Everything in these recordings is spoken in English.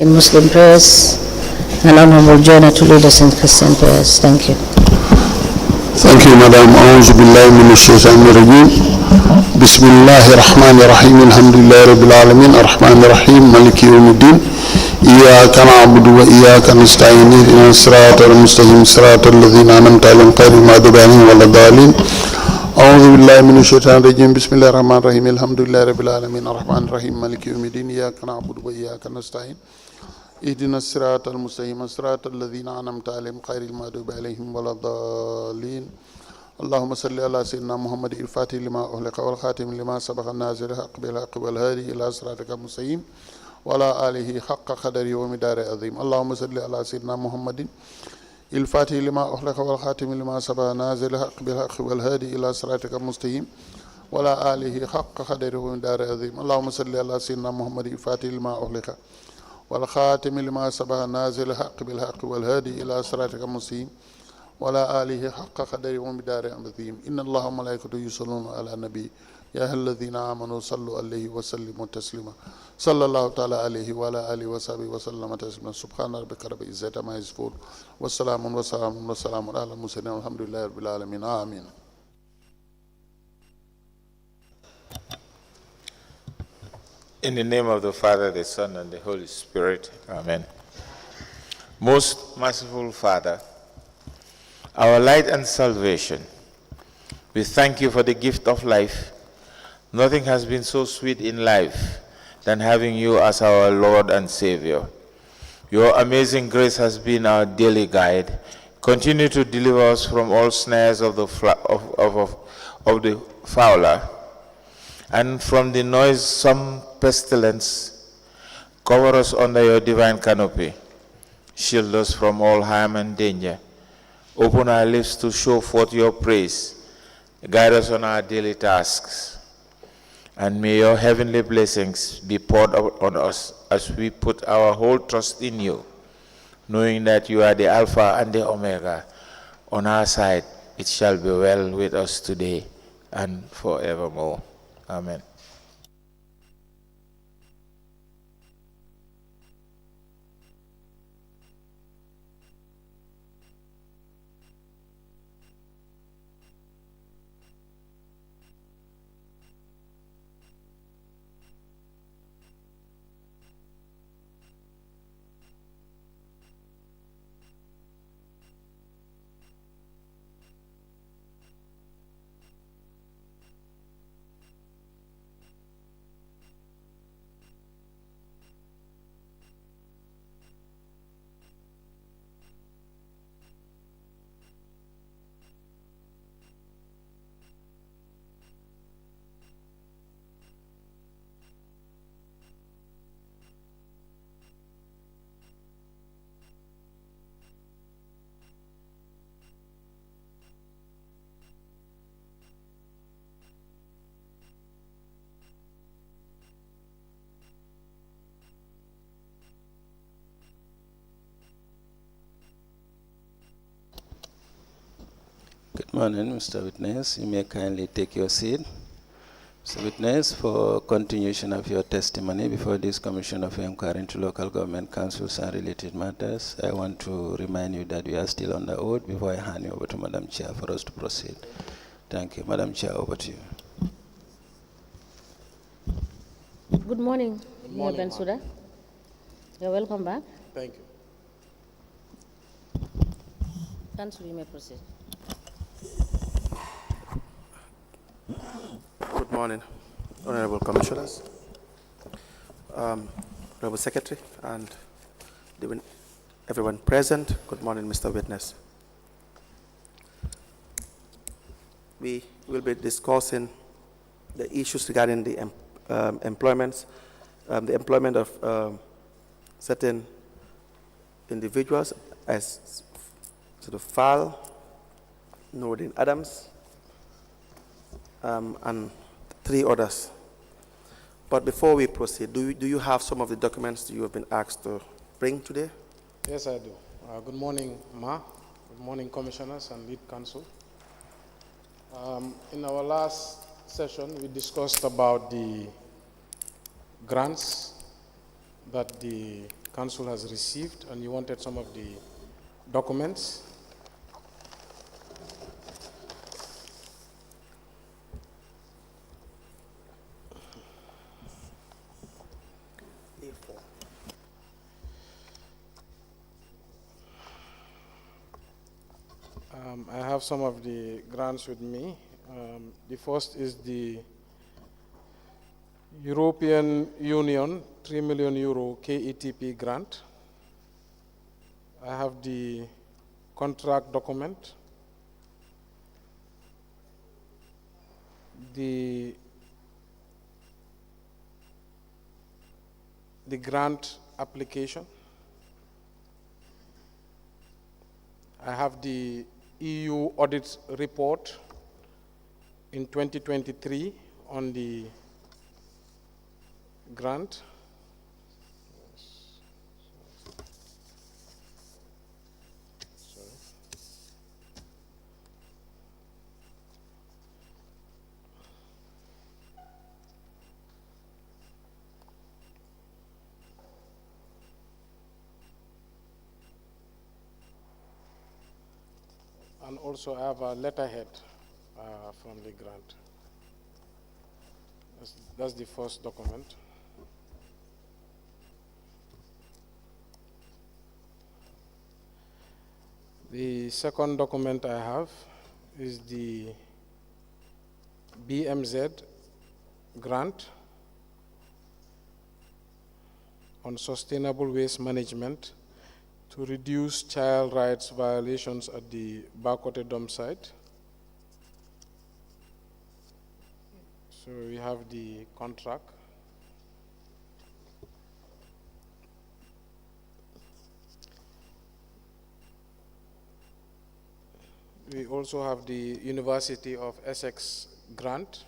in Muslim prayers, and honorable joiner to lead us in Christian prayers. Thank you. Thank you, Madam. أعوذ بالله من الشيطان الرجيم. بسم الله الرحمن الرحيم. الحمد لله رب العالمين الرحمن الرحيم مالك يوم الدين. إياك نعبد وإياك نستعين اهدنا الصراط المستقيم صراط الذين أنعمت عليهم غير المغضوب عليهم ولا الضالين. أعوذ بالله من الشيطان الرجيم. بسم الله الرحمن الرحيم. الحمد لله رب العالمين الرحمن الرحيم مالك يوم الدين. إياك نعبد وإياك نستعين اهدنا الصراط المستقيم صراط الذين أنعمت عليهم غير المغضوب عليهم ولا الضالين. اللهم صل على سيدنا محمد الفاتح لما أغلق والخاتم لما سبق الناصر الحق بالحق والهادي إلى صراطك المستقيم وعلى آله حق قدره ومقداره عظيم. اللهم صل على سيدنا محمد الفاتح لما أغلق والخاتم لما سبق الناصر الحق بالحق والهادي إلى صراطك المستقيم وعلى آله حق قدره ومقداره عظيم. اللهم صل على سيدنا محمد الفاتح لما أغلق والخاتم لما سبق نازل الحق بالحق والهادي إلى صراطك المستقيم ولا آله حق قدره ومقداره عظيم. إن الله وملائكته يصلون على النبي يا أيها الذين آمنوا صلوا عليه وسلموا تسليما. صلى الله تعالى عليه وعلى آله وصحبه وسلم تسليما. سبحان ربك رب العزة عما يصفون وسلام على المرسلين والحمد لله رب العالمين. آمين. In the name of the Father, the Son, and the Holy Spirit. Amen. Most merciful Father, our light and salvation, we thank you for the gift of life. Nothing has been so sweet in life than having you as our Lord and Savior. Your amazing grace has been our daily guide. Continue to deliver us from all snares of the fowler, and from the noisome pestilence. Cover us under your divine canopy. Shield us from all harm and danger. Open our lips to show forth your praise. Guide us on our daily tasks. And may your heavenly blessings be poured out on us as we put our whole trust in you, knowing that you are the Alpha and the Omega. On our side, it shall be well with us today and forevermore. Amen. Good morning, Mr. Witness. You may kindly take your seat. Mr. Witness, for continuation of your testimony before this Commission of Inquiry into Local Government Councils and related matters, I want to remind you that we are still on the oath before I hand you over to Madam Chair for us to proceed. Thank you. Madam Chair, over to you. Good morning, Mayor Bensouda. You're welcome back. Thank you. Council, you may proceed. Good morning, Honorable Commissioners, Honorable Secretary, and everyone present. Good morning, Mr. Witness. We will be discussing the issues regarding the employment of certain individuals as to the file, Noordin Adams, and 3 others. But before we proceed, do you have some of the documents you have been asked to bring today? Yes, I do. Good morning, Ma. Good morning, Commissioners and Lead Counsel. In our last session, we discussed about the grants that the council has received, and you wanted some of the documents. I have some of the grants with me. The first is the European Union 3 million euro KETP grant. I have the contract document, the grant application. I have the EU audit report in 2023 on the grant. And also I have a letterhead from the grant. That's the first document. The second document I have is the BMZ grant on sustainable waste management to reduce child rights violations at the Bakote dump site. So we have the contract. We also have the University of Essex grant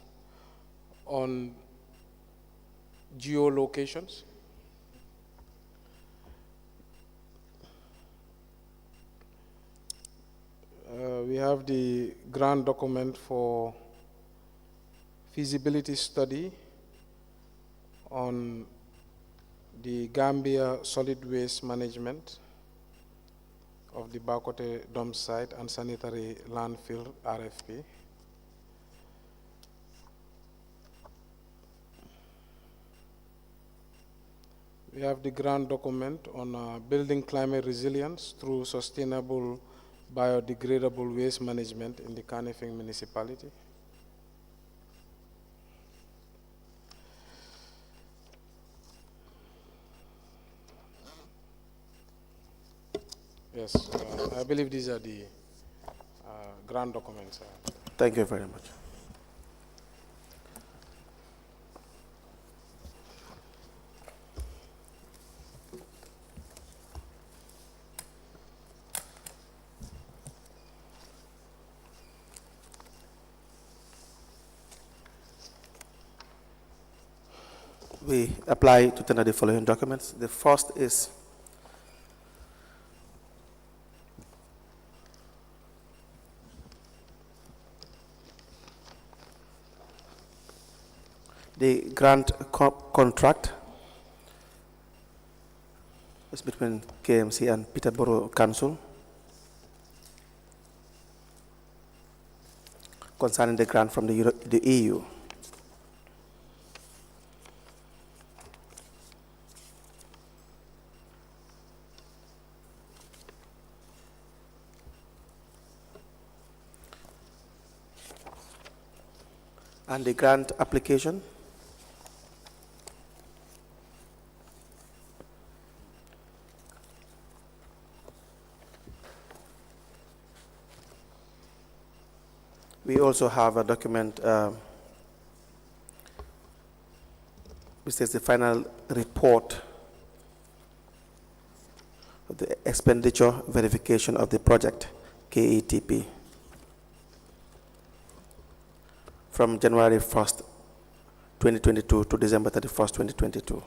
on geolocations. We have the grant document for feasibility study on the Gambia solid waste management of the Bakote dump site and sanitary landfill RFP. We have the grant document on building climate resilience through sustainable biodegradable waste management in the Kanifing municipality. Yes, I believe these are the grant documents. Thank you very much. We apply to tender the following documents. The first is the grant contract. It's between KMC and Peterborough Council concerning the grant from the EU. And the grant application. We also have a document which is the final report of the expenditure verification of the project KETP from January 1st, 2022 to December 31st, 2022.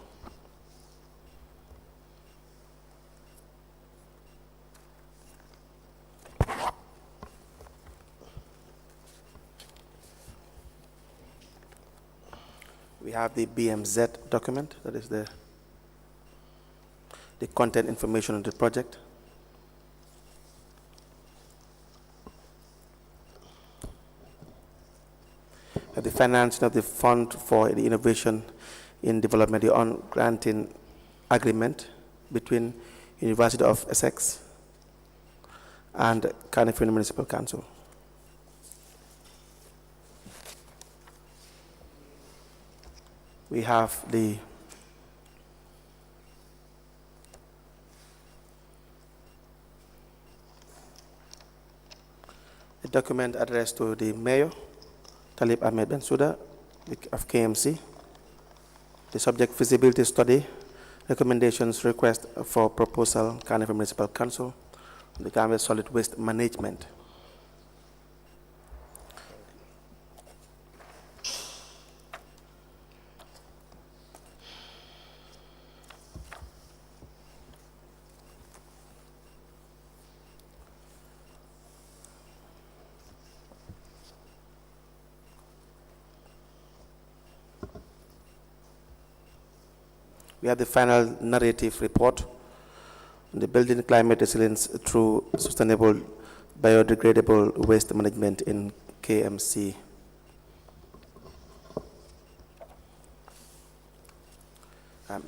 We have the BMZ document, that is the the content information of the project, the financing of the fund for the innovation in development, the on-granting agreement between University of Essex and Cardiff Municipal Council. We have the document addressed to the Mayor, Talib Ahmed Bensouda of KMC, the subject feasibility study, recommendations, request for proposal, Cardiff Municipal Council, the Cardiff Solid Waste Management. We have the final narrative report on the building climate resilience through sustainable biodegradable waste management in KMC.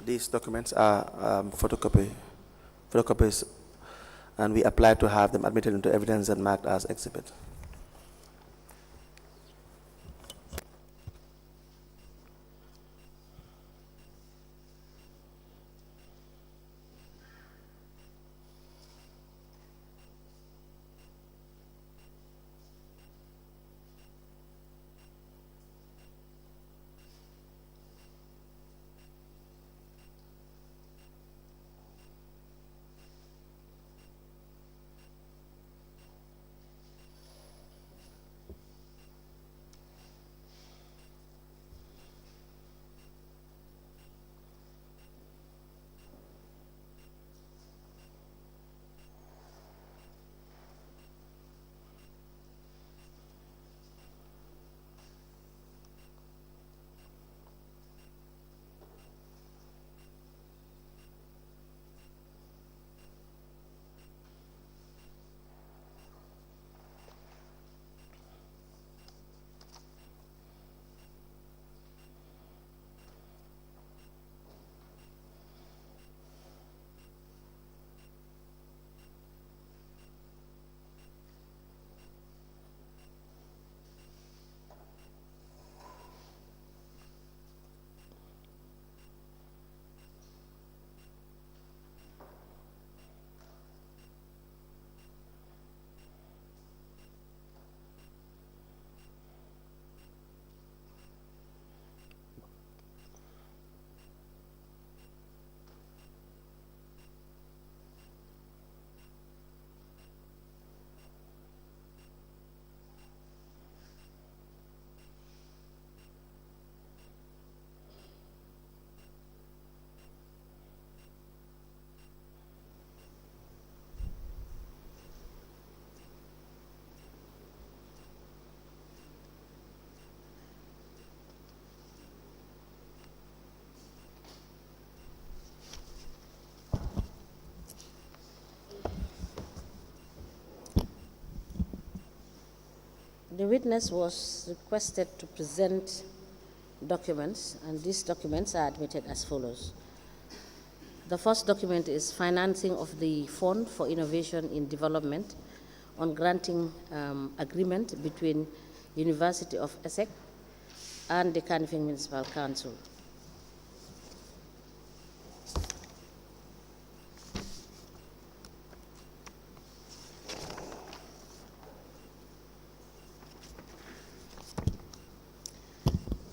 These documents are photocopies, and we apply to have them admitted into evidence and marked as exhibit. The witness was requested to present documents, and these documents are admitted as follows. The first document is financing of the Fund for Innovation in Development on granting agreement between University of Essex and the Cardiff Municipal Council.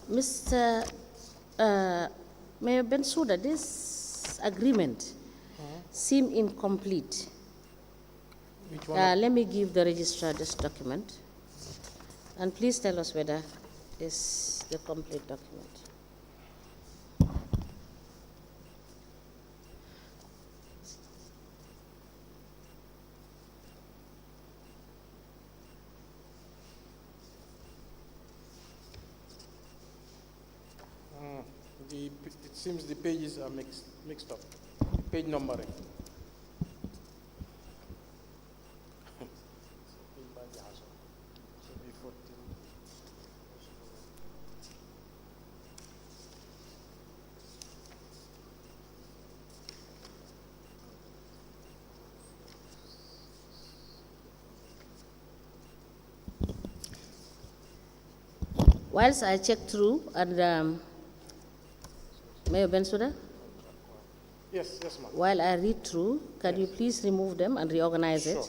Mr. Mayor Bensouda, this agreement seems incomplete. Which one? Let me give the registrar this document, and please tell us whether it's the complete document. It seems the pages are mixed up. Page numbering. Whilst I check through, and Mayor Bensouda, Yes, yes, ma'am. while I read through, can you please remove them and reorganize it? Sure.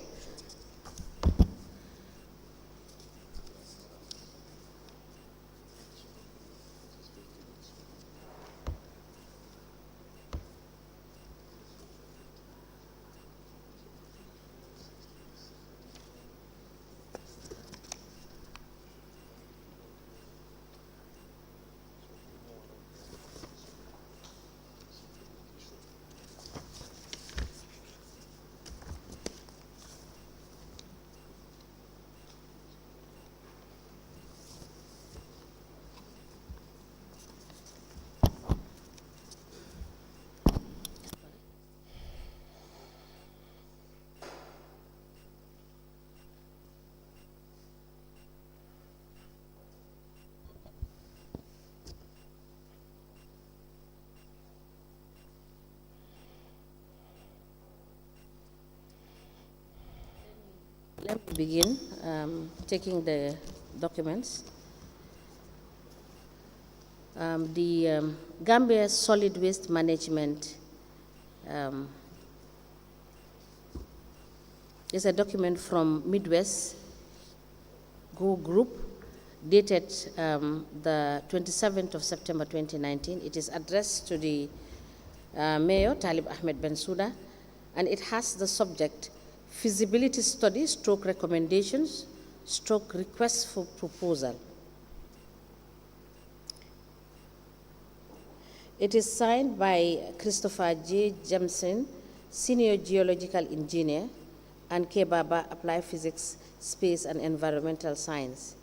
Let me begin taking the documents. The Gambia Solid Waste Management is a document from Midwest Go Group dated the 27th of September 2019. It is addressed to the Mayor Talib Ahmed Bensouda, and it has the subject feasibility study stroke recommendations stroke request for proposal. It is signed by Christopher J. Jamson, Senior Geological Engineer, and K. Baba, Applied Physics, Space and Environmental Science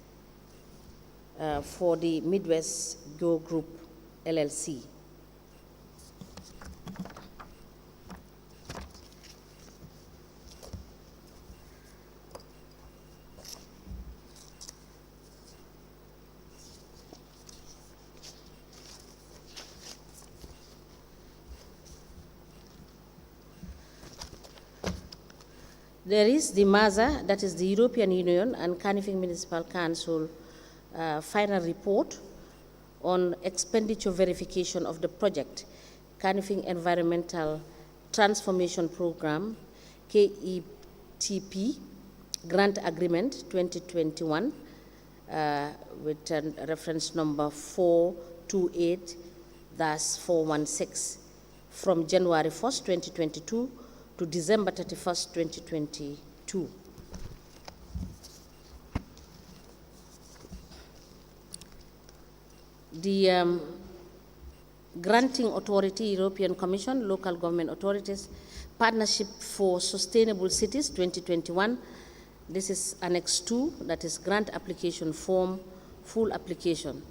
for the Midwest Go Group, LLC. There is the MASA, that is the European Union and Canifing Municipal Council final report on expenditure verification of the project, Canifing Environmental Transformation Program, KETP, Grant Agreement 2021, with reference number 428-416, from January 1st, 2022, to December 31st, 2022. The Granting Authority, European Commission, Local Government Authorities, Partnership for Sustainable Cities 2021. This is Annex 2, that is grant application form, full application.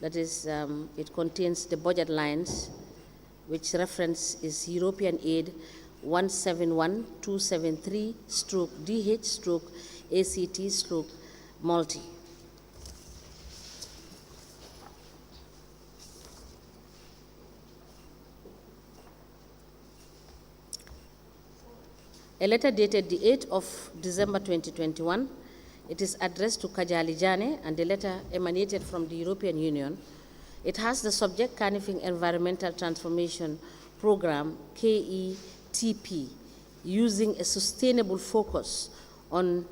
That is, it contains the budget lines, which reference is European Aid 171273/DH/ACT/multi. A letter dated the 8th of December 2021. It is addressed to Kajali Jane, and the letter emanated from the European Union. It has the subject Canifing Environmental Transformation Program, KETP, using a sustainable focus on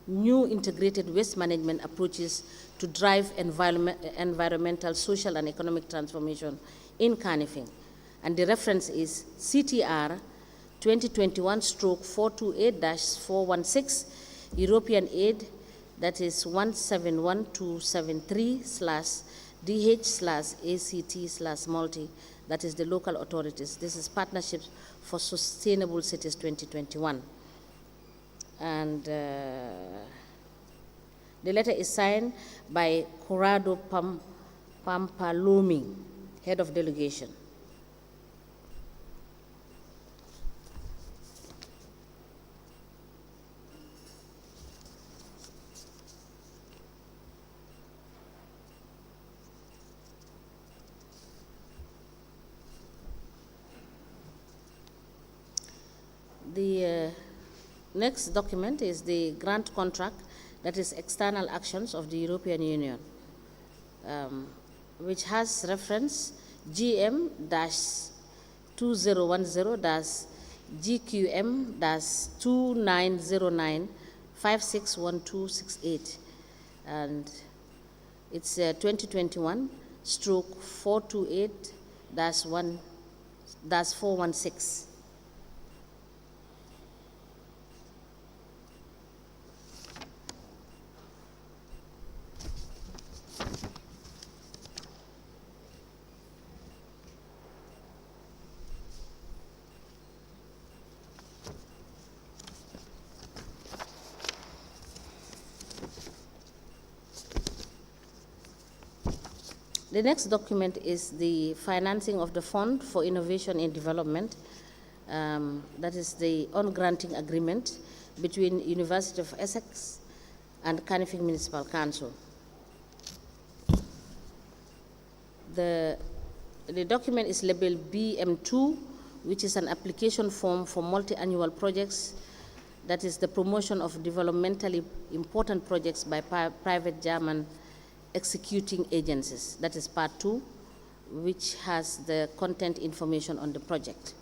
new integrated waste management approaches to drive environmental, social, and economic transformation in Canifing. And the reference is CTR 2021/428-416, European Aid, that is 171273/DH/ACT/multi, that is the local authorities. This is Partnerships for Sustainable Cities 2021. And the letter is signed by Corrado Pampalumi, head of delegation. next document is the grant contract, that is external actions of the European Union, which has reference GM-2019-GQM-2909-561268, and it's 2021/428-416. The next document is the financing of the Fund for Innovation and Development. That is the on-granting agreement between University of Essex and Canifing Municipal Council. The document is labeled BM2, which is an application form for multi-annual projects. That is the promotion of developmentally important projects by private German executing agencies. That is part 2, which has the content information on the project.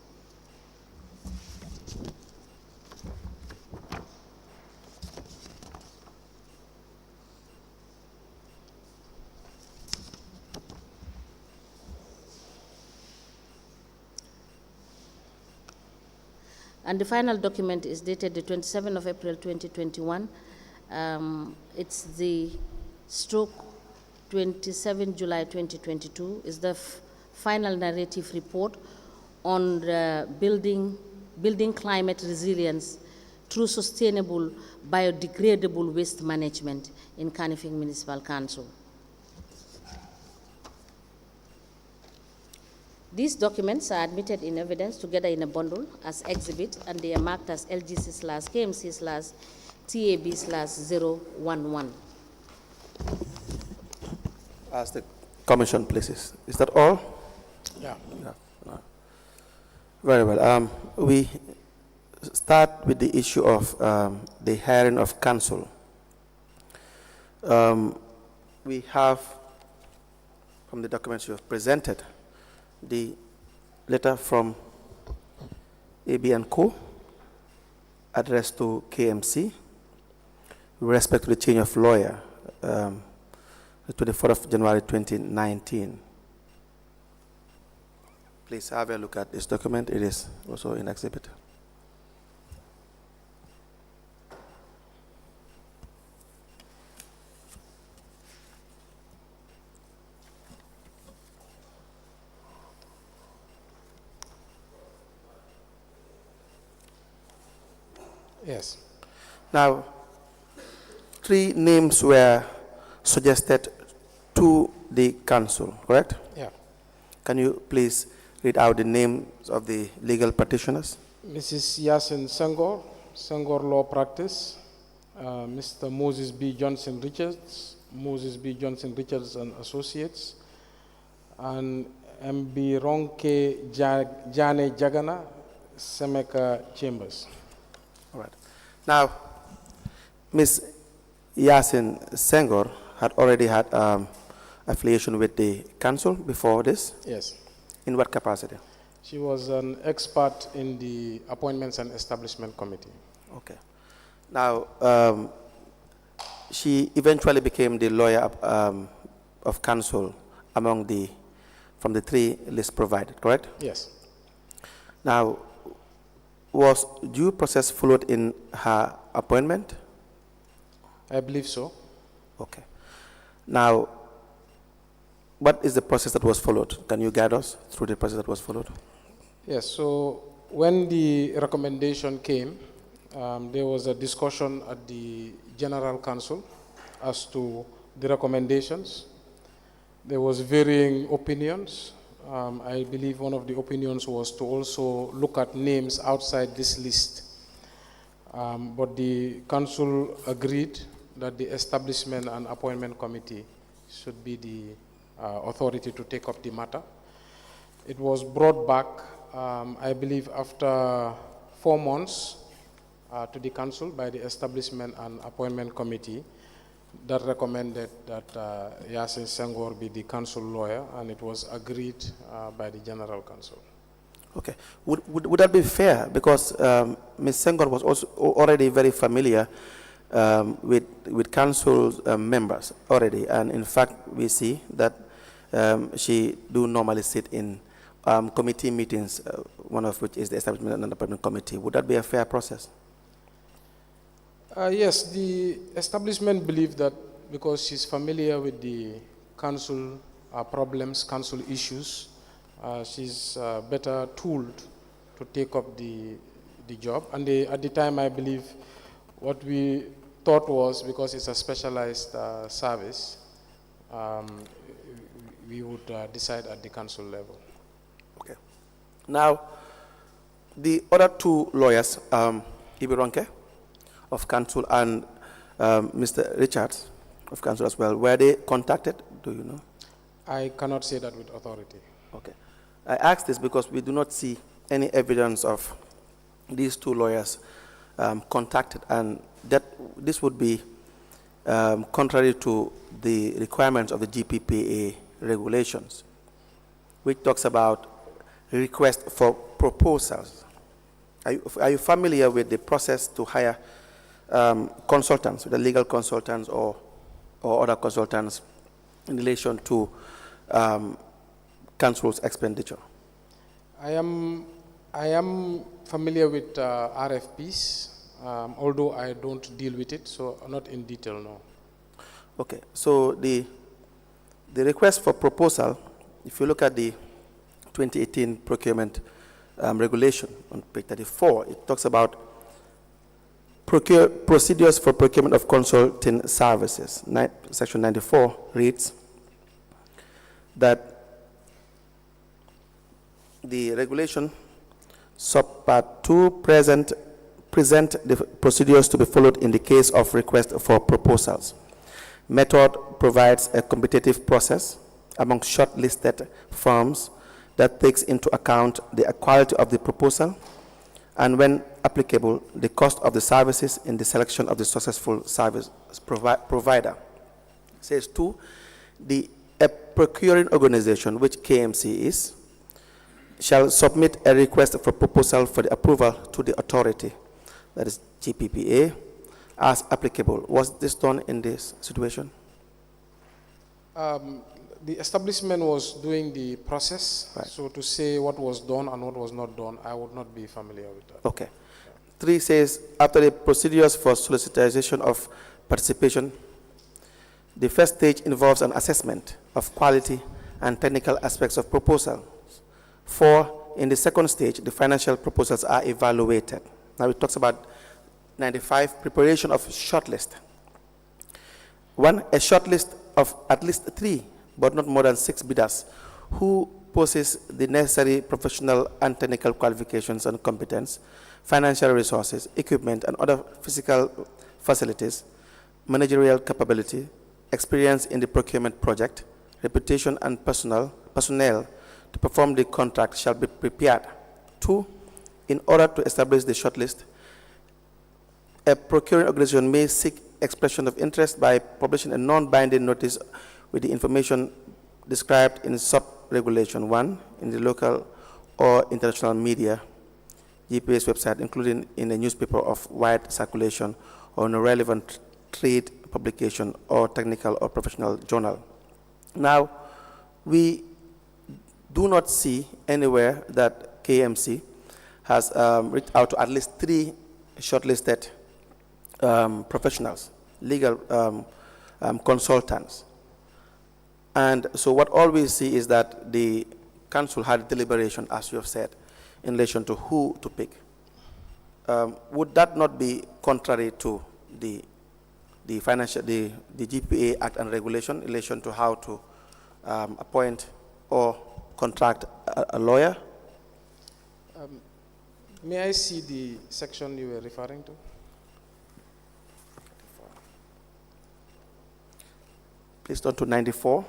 And the final document is dated the 27th of April 2021. It's the stroke 27 July 2022 is the final narrative report on the building climate resilience through sustainable biodegradable waste management in Canifing Municipal Council. These documents are admitted in evidence together in a bundle as exhibit, and they are marked as LGC/KMC/TAB/011. As the Commission places. Is that all? Yeah. No. Very well. We start with the issue of the hiring of council. We have, from the documents you have presented, the letter from AB & Co. addressed to KMC with respect to the change of lawyer, the 24th of January 2019. Please have a look at this document. It is also in exhibit. Yes. Now, 3 names were suggested to the council, correct? Yeah. Can you please read out the names of the legal petitioners? Mrs. Yasin Senghor Law Practice, Mr. Moses B. Johnson Richards, Moses B. Johnson Richards and Associates, and MB Ronke Jane Jagana, Semeka Chambers. All right. Now, Ms. Yasin Senghor had already had affiliation with the council before this? Yes. In what capacity? She was an expert in the Appointments and Establishment Committee. Okay. Now, she eventually became the lawyer of council from the 3 lists provided, correct? Yes. Now, was due process followed in her appointment? I believe so. Okay. Now, what is the process that was followed? Can you guide us through the process that was followed? Yes, so when the recommendation came, there was a discussion at the General Council as to the recommendations. There was varying opinions. I believe one of the opinions was to also look at names outside this list. But the council agreed that the Establishment and Appointment Committee should be the authority to take up the matter. It was brought back, I believe, after 4 months to the council by the Establishment and Appointment Committee that recommended that Yasin Senghor be the council lawyer, and it was agreed by the General Council. Okay. Would that be fair? Because Ms. Senghor was also already very familiar with council members already, and in fact, we see that she do normally sit in committee meetings, one of which is the Establishment and Appointment Committee. Would that be a fair process? Yes, the establishment believe that because she's familiar with the council problems, council issues, she's better tooled to take up the job. And at the time, I believe what we thought was, because it's a specialized service, we would decide at the council level. Okay. Now, the other two lawyers, Ibironke of council and Mr. Richards of council as well, were they contacted? Do you know? I cannot say that with authority. Okay. I ask this because we do not see any evidence of these two lawyers contacted, and that this would be contrary to the requirements of the GPPA regulations, which talks about request for proposals. Are you familiar with the process to hire consultants, the legal consultants or other consultants in relation to council's expenditure? I am familiar with RFPs, although I don't deal with it, so not in detail, no. Okay, so the request for proposal, if you look at the 2018 procurement regulation on page 34, it talks about procedures for procurement of consulting services. Section 94 reads that the regulation subpart 2 present the procedures to be followed in the case of request for proposals. Method provides a competitive process among shortlisted firms that takes into account the quality of the proposal and, when applicable, the cost of the services in the selection of the successful service provider. It says 2, a procuring organization, which KMC is, shall submit a request for proposal for the approval to the authority, that is GPPA, as applicable. Was this done in this situation? The establishment was doing the process, right. So to say what was done and what was not done, I would not be familiar with that. Okay. 3 says, after the procedures for solicitation of participation, the first stage involves an assessment of quality and technical aspects of proposal. 4, in the second stage, the financial proposals are evaluated. Now it talks about 95, preparation of shortlist. 1, a shortlist of at least 3, but not more than 6 bidders who possess the necessary professional and technical qualifications and competence, financial resources, equipment, and other physical facilities, managerial capability, experience in the procurement project, reputation, and personnel to perform the contract shall be prepared. 2, in order to establish the shortlist, a procuring organization may seek expression of interest by publishing a non-binding notice with the information described in sub-regulation 1 in the local or international media, GPA's website, including in a newspaper of wide circulation or in a relevant trade publication or technical or professional journal. Now, we do not see anywhere that KMC has reached out to at least 3 shortlisted professionals, legal consultants. And so what all we see is that the council had deliberation, as you have said, in relation to who to pick. Would that not be contrary to the GPA Act and regulation in relation to how to appoint or contract a lawyer? May I see the section you were referring to? Please turn to 94.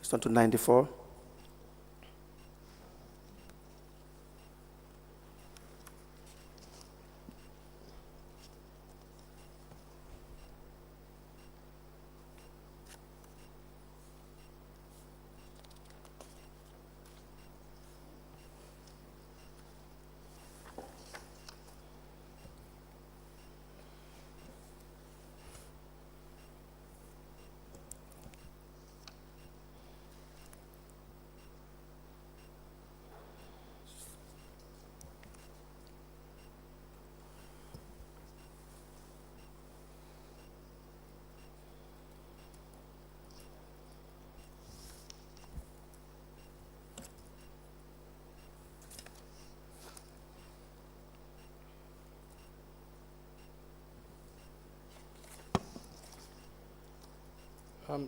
It's on to 94.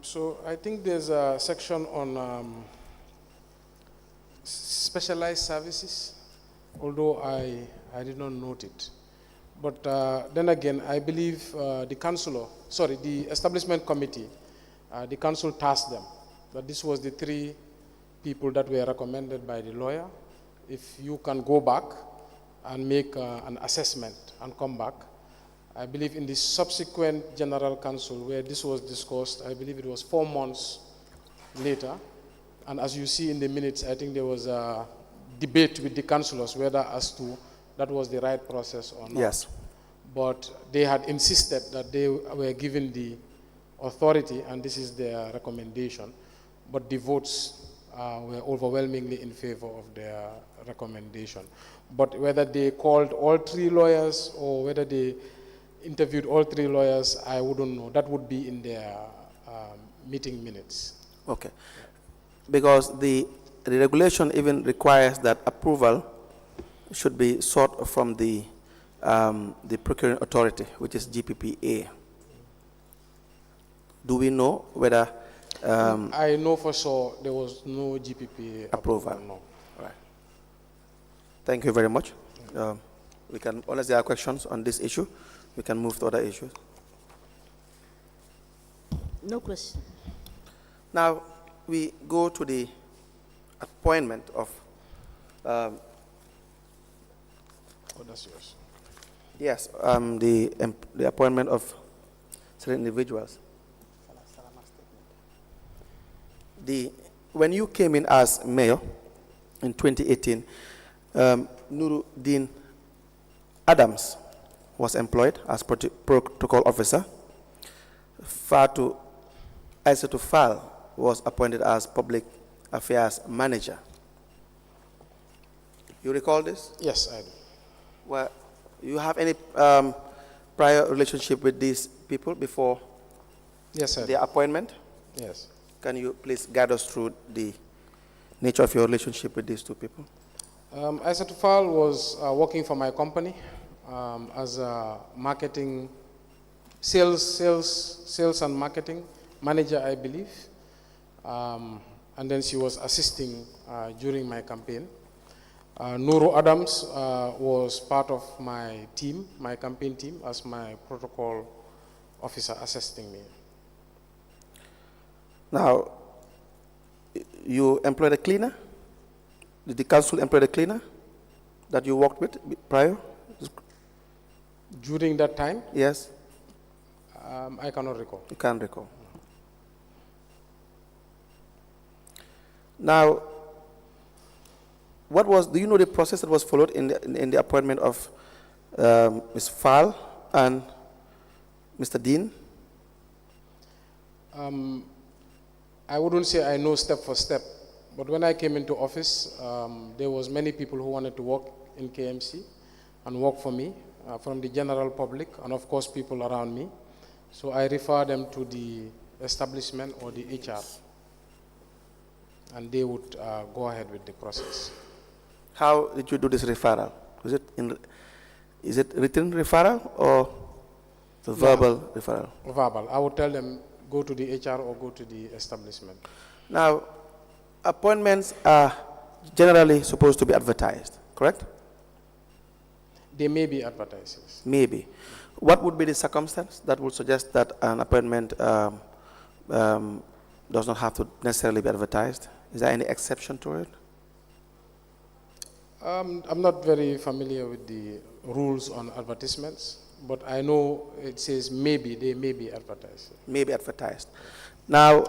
So I think there's a section on specialized services, although I did not note it. But then again, I believe the establishment committee, the council tasked them that this was the 3 people that were recommended by the lawyer. If you can go back and make an assessment and come back, I believe in the subsequent General Council where this was discussed, I believe it was 4 months later. And as you see in the minutes, I think there was a debate with the councillors whether as to that was the right process or not. Yes. But they had insisted that they were given the authority and this is their recommendation. But the votes were overwhelmingly in favor of their recommendation. But whether they called all 3 lawyers or whether they interviewed all 3 lawyers, I wouldn't know. That would be in their meeting minutes. Okay. Because the regulation even requires that approval should be sought from the procuring authority, which is GPPA. Do we know whether... I know for sure there was no GPPA approval. No. All right. Thank you very much. We can, unless there are questions on this issue, we can move to other issues. No question. Now, we go to the appointment of... Oh, that's yours. Yes, the appointment of certain individuals. When you came in as mayor in 2018, Nuruddin Adams was employed as protocol officer. Fatu Aissatou Fall was appointed as public affairs manager. You recall this? Yes, I do. Well, you have any prior relationship with these people before Yes, I do. their appointment? Yes. Can you please guide us through the nature of your relationship with these 2 people? Aissatou Fall was working for my company as a marketing, sales and marketing manager, I believe. And then she was assisting during my campaign. Nuru Adams was part of my team, my campaign team, as my protocol officer assisting me. Now, you employed a cleaner? Did the council employ a cleaner that you worked with prior? During that time? Yes? I cannot recall. You can't recall. Now, do you know the process that was followed in the appointment of Ms. Fall and Mr. Dean? I wouldn't say I know step for step, but when I came into office, there was many people who wanted to work in KMC and work for me, from the general public and of course people around me. So I refer them to the establishment or the HR, and they would go ahead with the process. How did you do this referral? Is it written referral or verbal referral? Verbal. I would tell them go to the HR or go to the establishment. Now, appointments are generally supposed to be advertised, correct? They may be advertised. Yes. Maybe. What would be the circumstance that would suggest that an appointment does not have to necessarily be advertised. Is there any exception to it? I'm not very familiar with the rules on advertisements, but I know it says maybe, they may be advertised. May be advertised. Now,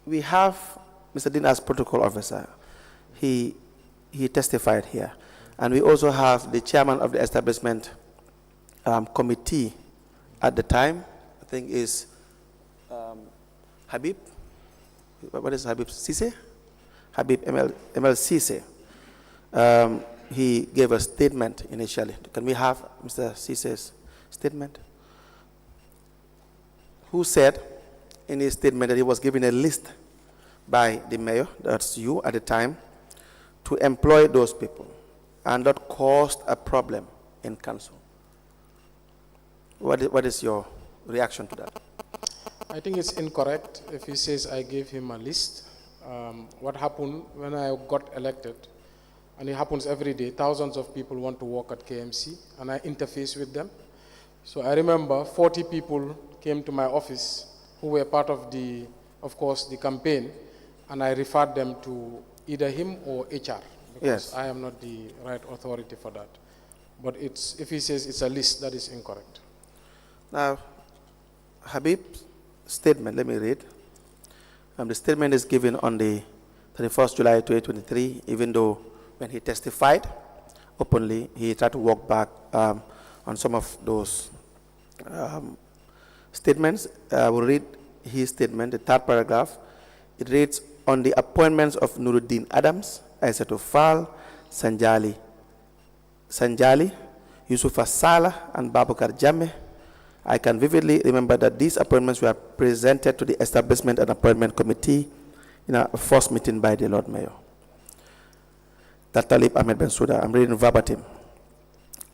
we have Mr. Dean as protocol officer. He testified here. And we also have the chairman of the establishment committee at the time, I think is Habib. What is Habib? Sise? Habib ML Sise. He gave a statement initially. Can we have Mr. Sise's statement? Who said in his statement that he was given a list by the mayor, that's you at the time, to employ those people, and that caused a problem in council. What is your reaction to that? I think it's incorrect if he says I gave him a list. What happened when I got elected, and it happens every day, thousands of people want to work at KMC, and I interface with them. So I remember 40 people came to my office who were part of course, the campaign, and I referred them to either him or HR, because yes, I am not the right authority for that. But if he says it's a list, that is incorrect. Now, Habib's statement, let me read. The statement is given on the 31st July 2023, even though when he testified openly, he tried to walk back on some of those statements. I will read his statement, the third paragraph. It reads, on the appointments of Nuruddin Adams, Aisato Fall, Sanjali, Yusufa Salah, and Babakar Jammeh, I can vividly remember that these appointments were presented to the Establishment and Appointment Committee in a first meeting by the Lord Mayor. That Talib Ahmed Bensouda, I'm reading verbatim.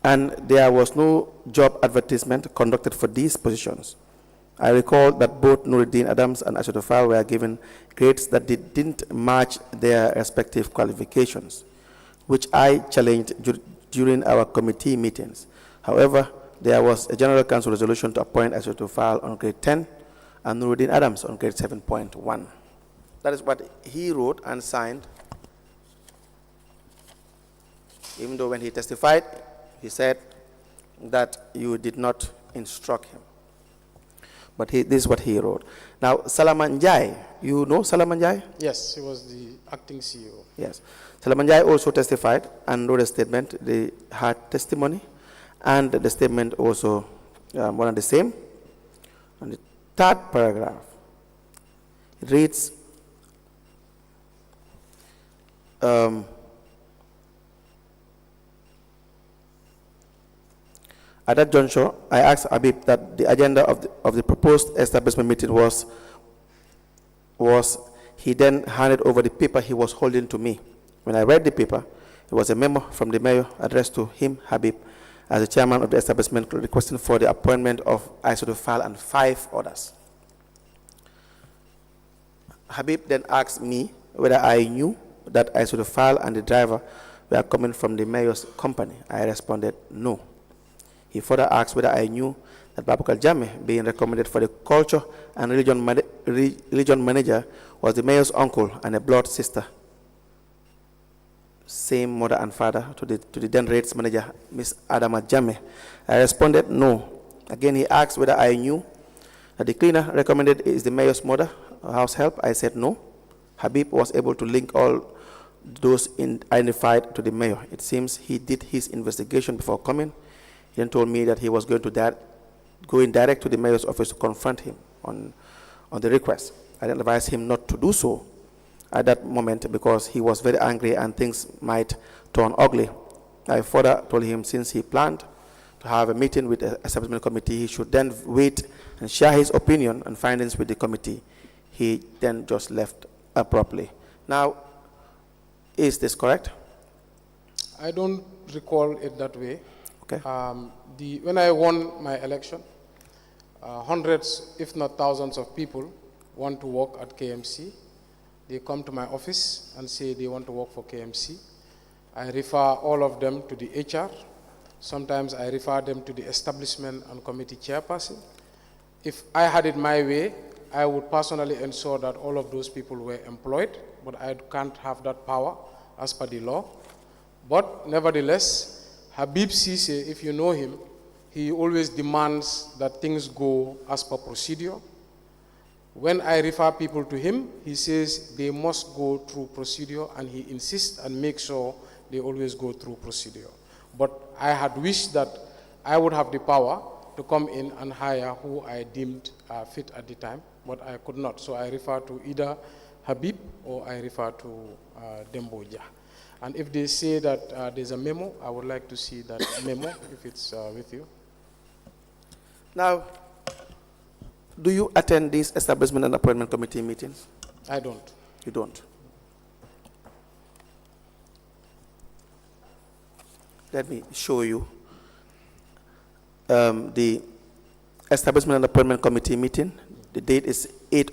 And there was no job advertisement conducted for these positions. I recall that both Nuruddin Adams and Aisato Fall were given grades that didn't match their respective qualifications, which I challenged during our committee meetings. However, there was a General Council resolution to appoint Aisato Fall on grade 10 and Nuruddin Adams on grade 7.1. That is what he wrote and signed, even though when he testified, he said that you did not instruct him. But this is what he wrote. Now, Salaman Jai, you know Salaman Jai? Yes, he was the acting CEO. Yes. Salaman Jai also testified and wrote a statement. They had testimony, and the statement also one and the same. On the third paragraph, it reads, at that juncture, I asked Habib that the agenda of the proposed establishment meeting was he then handed over the paper he was holding to me. When I read the paper, it was a memo from the mayor addressed to him, Habib, as the chairman of the establishment, requesting for the appointment of Aisato Fall and 5 others. Habib then asked me whether I knew that Aisato Fall and the driver were coming from the mayor's company. I responded, no. He further asked whether I knew that Babakar Jammeh, being recommended for the culture and religion manager, was the mayor's uncle and a blood sister, same mother and father to the then rates manager, Miss Adama Jammeh. I responded, no. Again, he asked whether I knew that the cleaner recommended is the mayor's mother, house help. I said no. Habib was able to link all those identified to the mayor. It seems he did his investigation before coming. He then told me that he was going direct to the mayor's office to confront him on the request. I then advised him not to do so at that moment because he was very angry and things might turn ugly. I further told him since he planned to have a meeting with the establishment committee, he should then wait and share his opinion and findings with the committee. He then just left abruptly. Now, is this correct? I don't recall it that way. Okay. When I won my election, hundreds, if not thousands of people want to work at KMC. They come to my office and say they want to work for KMC. I refer all of them to the HR. Sometimes I refer them to the establishment and committee chairperson. If I had it my way, I would personally ensure that all of those people were employed, but I can't have that power as per the law. But nevertheless, Habib Cisse, if you know him, he always demands that things go as per procedure. When I refer people to him, he says they must go through procedure, and he insists and makes sure they always go through procedure. But I had wished that I would have the power to come in and hire who I deemed fit at the time, but I could not. So I refer to either Habib or I refer to Bensouda. And if they say that there's a memo, I would like to see that memo if it's with you. Now, do you attend these establishment and appointment committee meetings? I don't. You don't. Let me show you the establishment and appointment committee meeting. The date is 8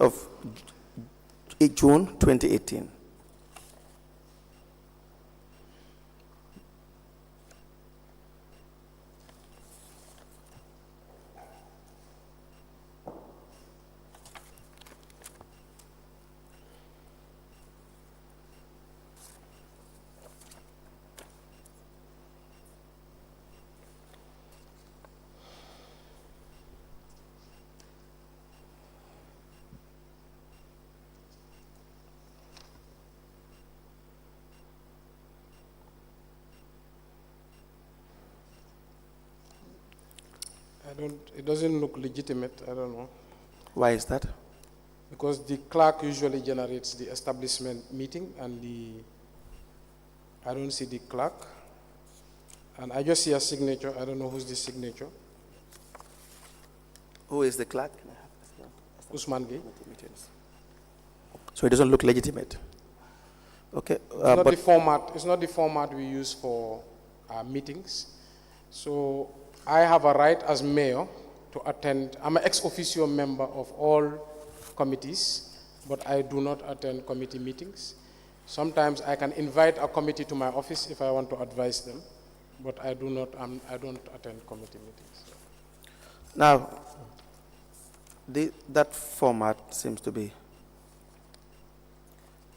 June 2018. It doesn't look legitimate, I don't know. Why is that? Because the clerk usually generates the establishment meeting, and I don't see the clerk. And I just see a signature. I don't know who's the signature. Who is the clerk? Usman Gay. So it doesn't look legitimate. Okay. It's not the format we use for meetings. So I have a right as mayor to attend. I'm an ex officio member of all committees, but I do not attend committee meetings. Sometimes I can invite a committee to my office if I want to advise them, but I don't attend committee meetings. Now, that format seems to be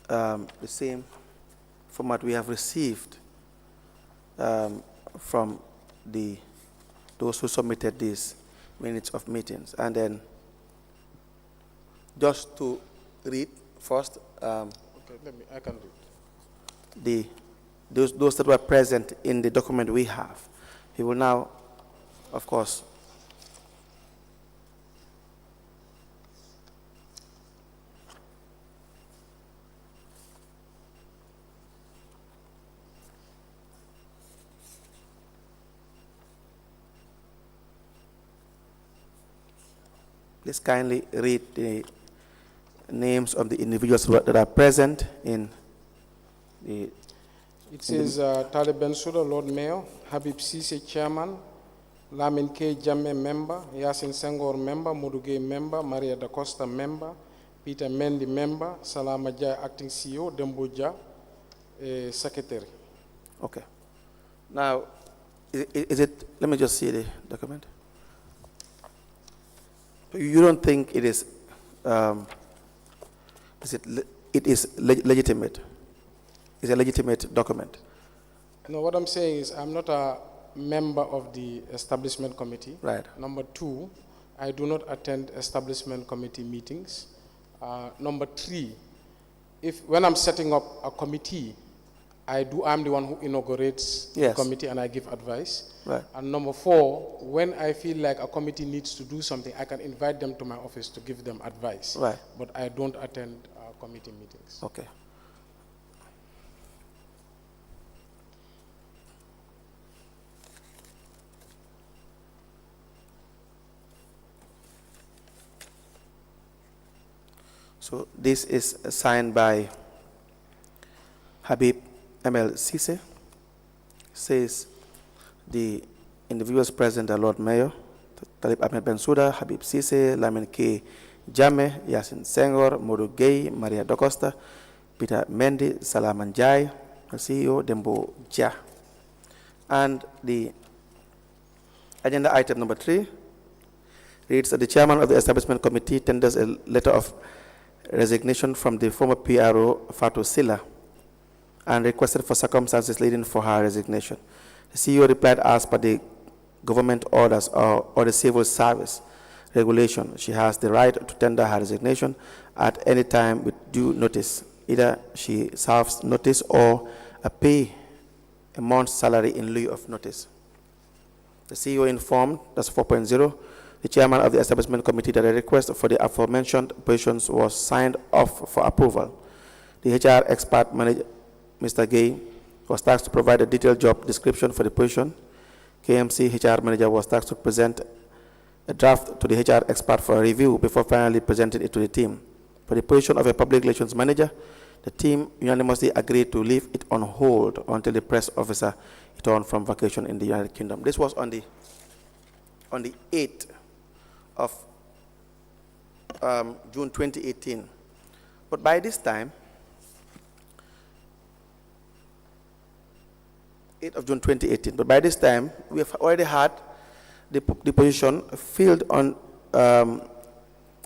the same format we have received from those who submitted these minutes of meetings. And then just to read first, Okay, I can do it. Those that were present in the document we have. He will now, of course, please kindly read the names of the individuals that are present in the. It says Talib Bensouda, Lord Mayor, Habib Cisse, Chairman, Lamin K. Jammeh, Member, Yasin Senghor, Member, Moduge, Member, Maria da Costa, Member, Peter Mendy, Member, Salama Jai, Acting CEO, Bensouda, Secretary. Okay. Now, is it, let me just see the document. You don't think it is, it is legitimate? It's a legitimate document? No, what I'm saying is I'm not a member of the establishment committee. Right. Number two, I do not attend establishment committee meetings. Number three, when I'm setting up a committee, I'm the one who inaugurates the committee and I give advice. Right. And number four, when I feel like a committee needs to do something, I can invite them to my office to give them advice. Right. But I don't attend committee meetings. Okay. So this is signed by Habib ML Cisse. Says the individuals present are Lord Mayor, Talib Ahmed Bensouda, Habib Cisse, Lamin K. Jammeh, Yasin Senghor, Modu Gay, Maria da Costa, Peter Mendy, Salaman Jai, CEO, Bensouda. And the agenda item number 3, reads that the chairman of the establishment committee tenders a letter of resignation from the former PRO, Fatou Silla, and requested for circumstances leading for her resignation. The CEO replied, as per the government orders or the civil service regulation, she has the right to tender her resignation at any time with due notice. Either she serves notice or pay a month's salary in lieu of notice. The CEO informed, that's 4.0, the chairman of the establishment committee that a request for the aforementioned positions was signed off for approval. The HR expert manager, Mr. Gay, was tasked to provide a detailed job description for the position. KMC HR manager was tasked to present a draft to the HR expert for a review before finally presenting it to the team. For the position of a public relations manager, the team unanimously agreed to leave it on hold until the press officer returned from vacation in the United Kingdom. This was on the 8th of June 2018. But by this time, 8th of June 2018, but by this time, we have already had the position filled on the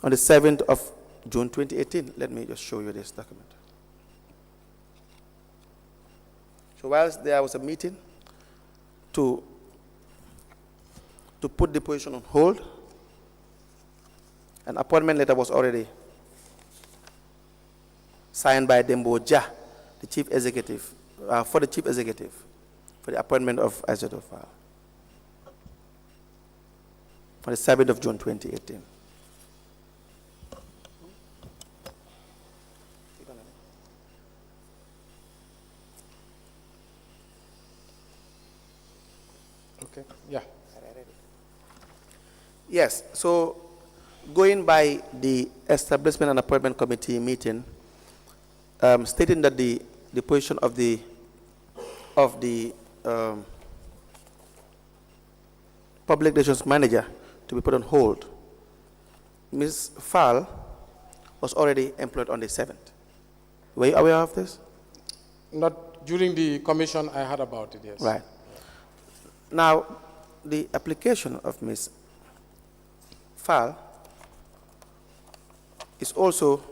7th of June 2018. Let me just show you this document. So whilst there was a meeting to put the position on hold, an appointment letter was already signed by Bensouda, the chief executive, for the chief executive, for the appointment of Aissatou Fall on the 7th of June 2018. Okay, yeah. Yes, so going by the establishment and appointment committee meeting, stating that the position of the public relations manager to be put on hold, Ms. Fall was already employed on the 7th. Were you aware of this? Not during the commission, I heard about it, yes. Right. Now, the application of Ms. Fall is also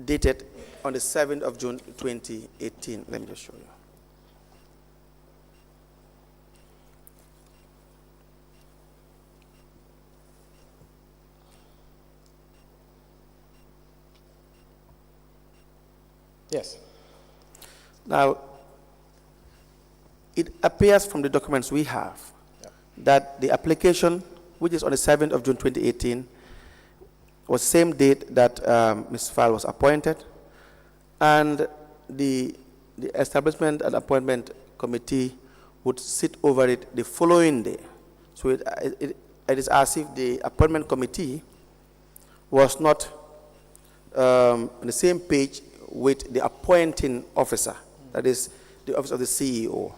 dated on the 7th of June 2018. Let me just show you. Yes. Now, it appears from the documents we have that the application, which is on the 7th of June 2018, was the same date that Ms. Fall was appointed, and the establishment and appointment committee would sit over it the following day. So it is as if the appointment committee was not on the same page with the appointing officer, that is the office of the CEO,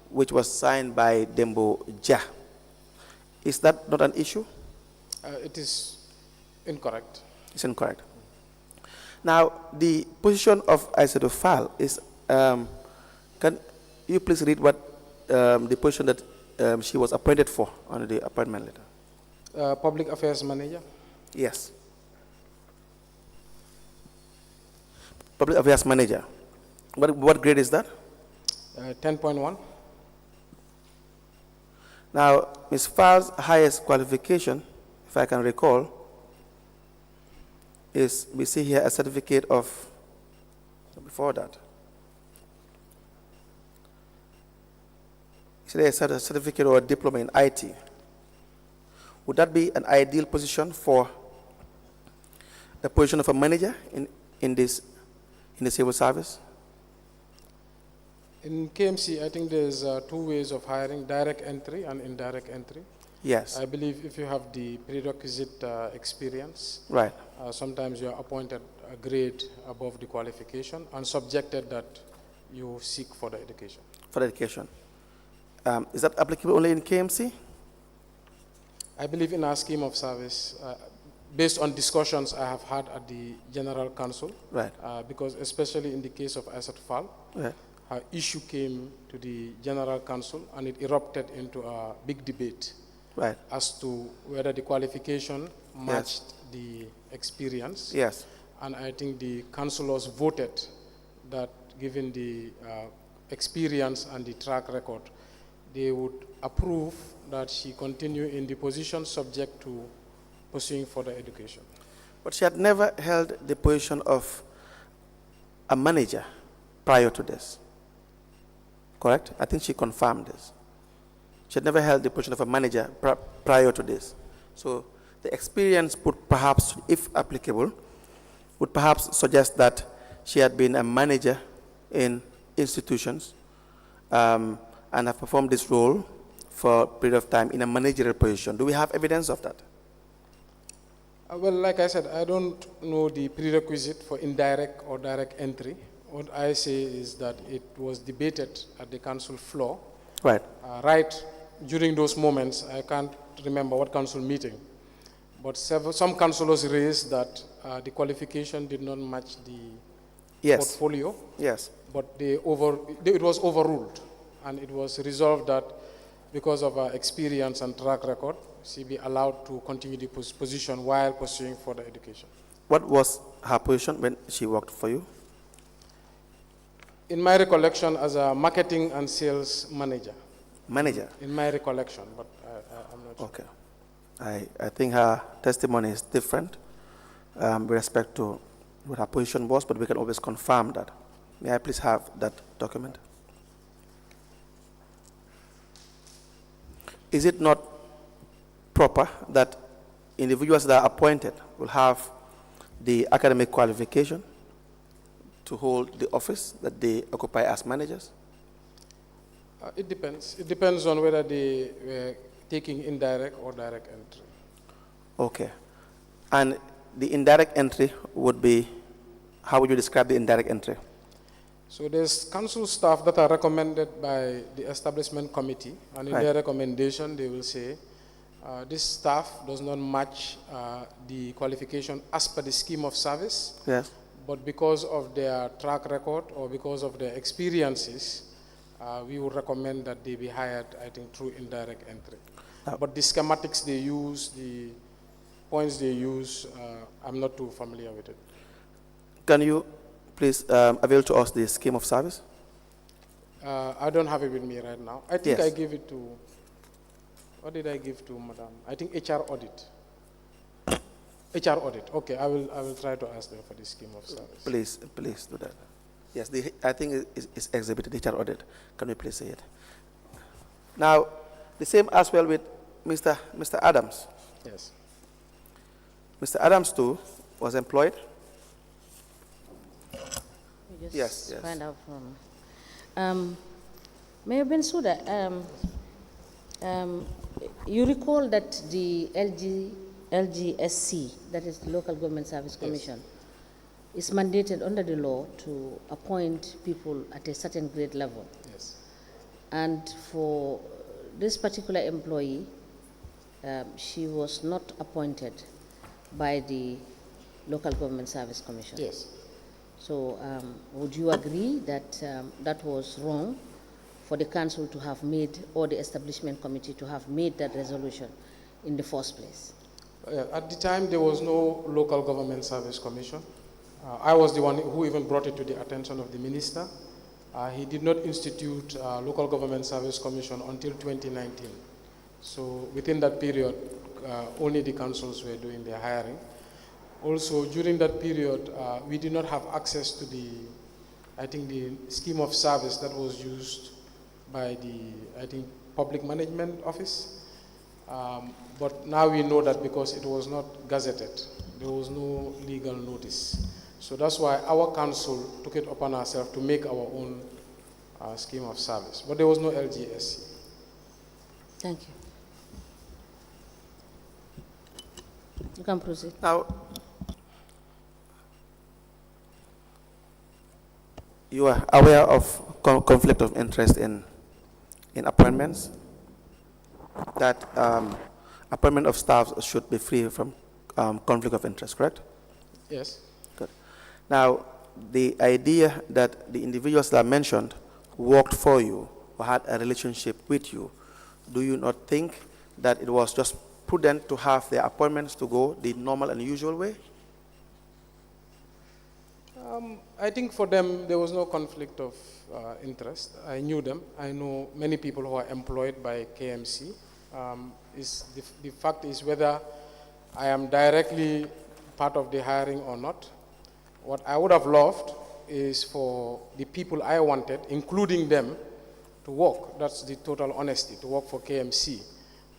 which was signed by Bensouda. Is that not an issue? It is incorrect. It's incorrect. Now, the position of Aissatou Fall is, can you please read what the position that she was appointed for on the appointment letter? Public Affairs Manager. Yes. Public Affairs Manager. What grade is that? 10.1. Now, Ms. Fall's highest qualification, if I can recall, is, we see here a certificate of, before that. Is there a certificate or a diploma in IT? Would that be an ideal position for the position of a manager in the civil service? In KMC, I think there's 2 ways of hiring, direct entry and indirect entry. Yes. I believe if you have the prerequisite experience, Right. Sometimes you are appointed a grade above the qualification and subjected that you seek for the education. For education. Is that applicable only in KMC? I believe in our scheme of service, based on discussions I have had at the General Council, Right. Because especially in the case of Aissatou Fall, Right. her issue came to the General Council and it erupted into a big debate. Right. as to whether the qualification matched the experience. Yes. And I think the councillors voted that given the experience and the track record, they would approve that she continue in the position subject to pursuing further education. But she had never held the position of a manager prior to this. Correct? I think she confirmed this. She had never held the position of a manager prior to this. So the experience would perhaps, if applicable, would perhaps suggest that she had been a manager in institutions and have performed this role for a period of time in a managerial position. Do we have evidence of that? Well, like I said, I don't know the prerequisite for indirect or direct entry. What I say is that it was debated at the council floor. Right. Right during those moments, I can't remember what council meeting, but some councillors raised that the qualification did not match the portfolio. Yes. But it was overruled, and it was resolved that because of her experience and track record, she be allowed to continue the position while pursuing further education. What was her position when she worked for you? In my recollection, as a marketing and sales manager. Manager? In my recollection, but I'm not sure. Okay. I think her testimony is different with respect to what her position was, but we can always confirm that. May I please have that document? Is it not proper that individuals that are appointed will have the academic qualification to hold the office that they occupy as managers? It depends. It depends on whether they were taking indirect or direct entry. Okay. And the indirect entry would be, how would you describe the indirect entry? So there's council staff that are recommended by the establishment committee, and in their recommendation they will say, this staff does not match the qualification as per the scheme of service. Yes. But because of their track record or because of their experiences, we would recommend that they be hired, I think, through indirect entry. But the schematics they use, the points they use, I'm not too familiar with it. Can you please avail to us the scheme of service? I don't have it with me right now. I think I gave it to, what did I give to Madam? I think HR audit. HR audit. Okay, I will try to ask them for the scheme of service. Please do that. Yes, I think it's exhibited, HR audit. Can we please say it? Now, the same as well with Mr. Adams. Yes. Mr. Adams too was employed. We just Yes. find out from Mayor Bensouda. You recall that the LGSC, that is the Local Government Service Commission, is mandated under the law to appoint people at a certain grade level. Yes. And for this particular employee, she was not appointed by the Local Government Service Commission. Yes. So would you agree that that was wrong for the council to have made, or the establishment committee to have made that resolution in the first place? At the time, there was no Local Government Service Commission. I was the one who even brought it to the attention of the minister. He did not institute Local Government Service Commission until 2019. So within that period, only the councils were doing their hiring. Also, during that period, we did not have access to the scheme of service that was used by the, Public Management Office. But now we know that because it was not gazetted, there was no legal notice. So that's why our council took it upon ourselves to make our own scheme of service. But there was no LGSC. Thank you. You can proceed. Now, you are aware of conflict of interest in appointments, that appointment of staff should be free from conflict of interest, correct? Yes. Good. Now, the idea that the individuals that are mentioned worked for you or had a relationship with you, do you not think that it was just prudent to have their appointments to go the normal and usual way? I think for them, there was no conflict of interest. I knew them. I know many people who are employed by KMC. The fact is whether I am directly part of the hiring or not. What I would have loved is for the people I wanted, including them, to work. That's the total honesty, to work for KMC.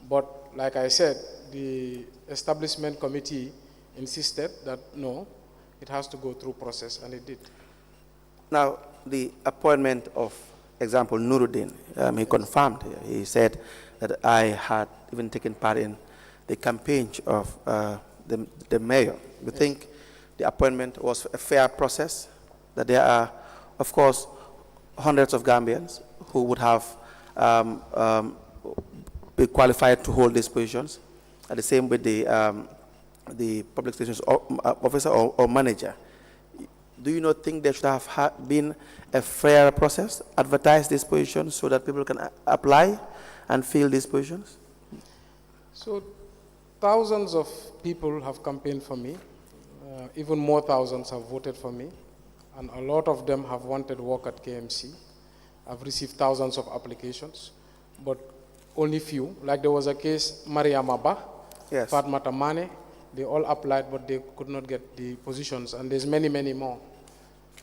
But like I said, the establishment committee insisted that no, it has to go through process, and it did. Now, the appointment of, example, Nuruddin, he confirmed, he said that I had even taken part in the campaign of the mayor. You think the appointment was a fair process? That there are, of course, hundreds of Gambians who would have be qualified to hold these positions, and the same with the public relations officer or manager. Do you not think there should have been a fair process, advertise these positions so that people can apply and fill these positions? So thousands of people have campaigned for me. Even more thousands have voted for me. And a lot of them have wanted work at KMC. I've received thousands of applications, but only few. Like there was a case, Mariam Abba, yes, Fatmata Mane, they all applied, but they could not get the positions, and there's many, many more.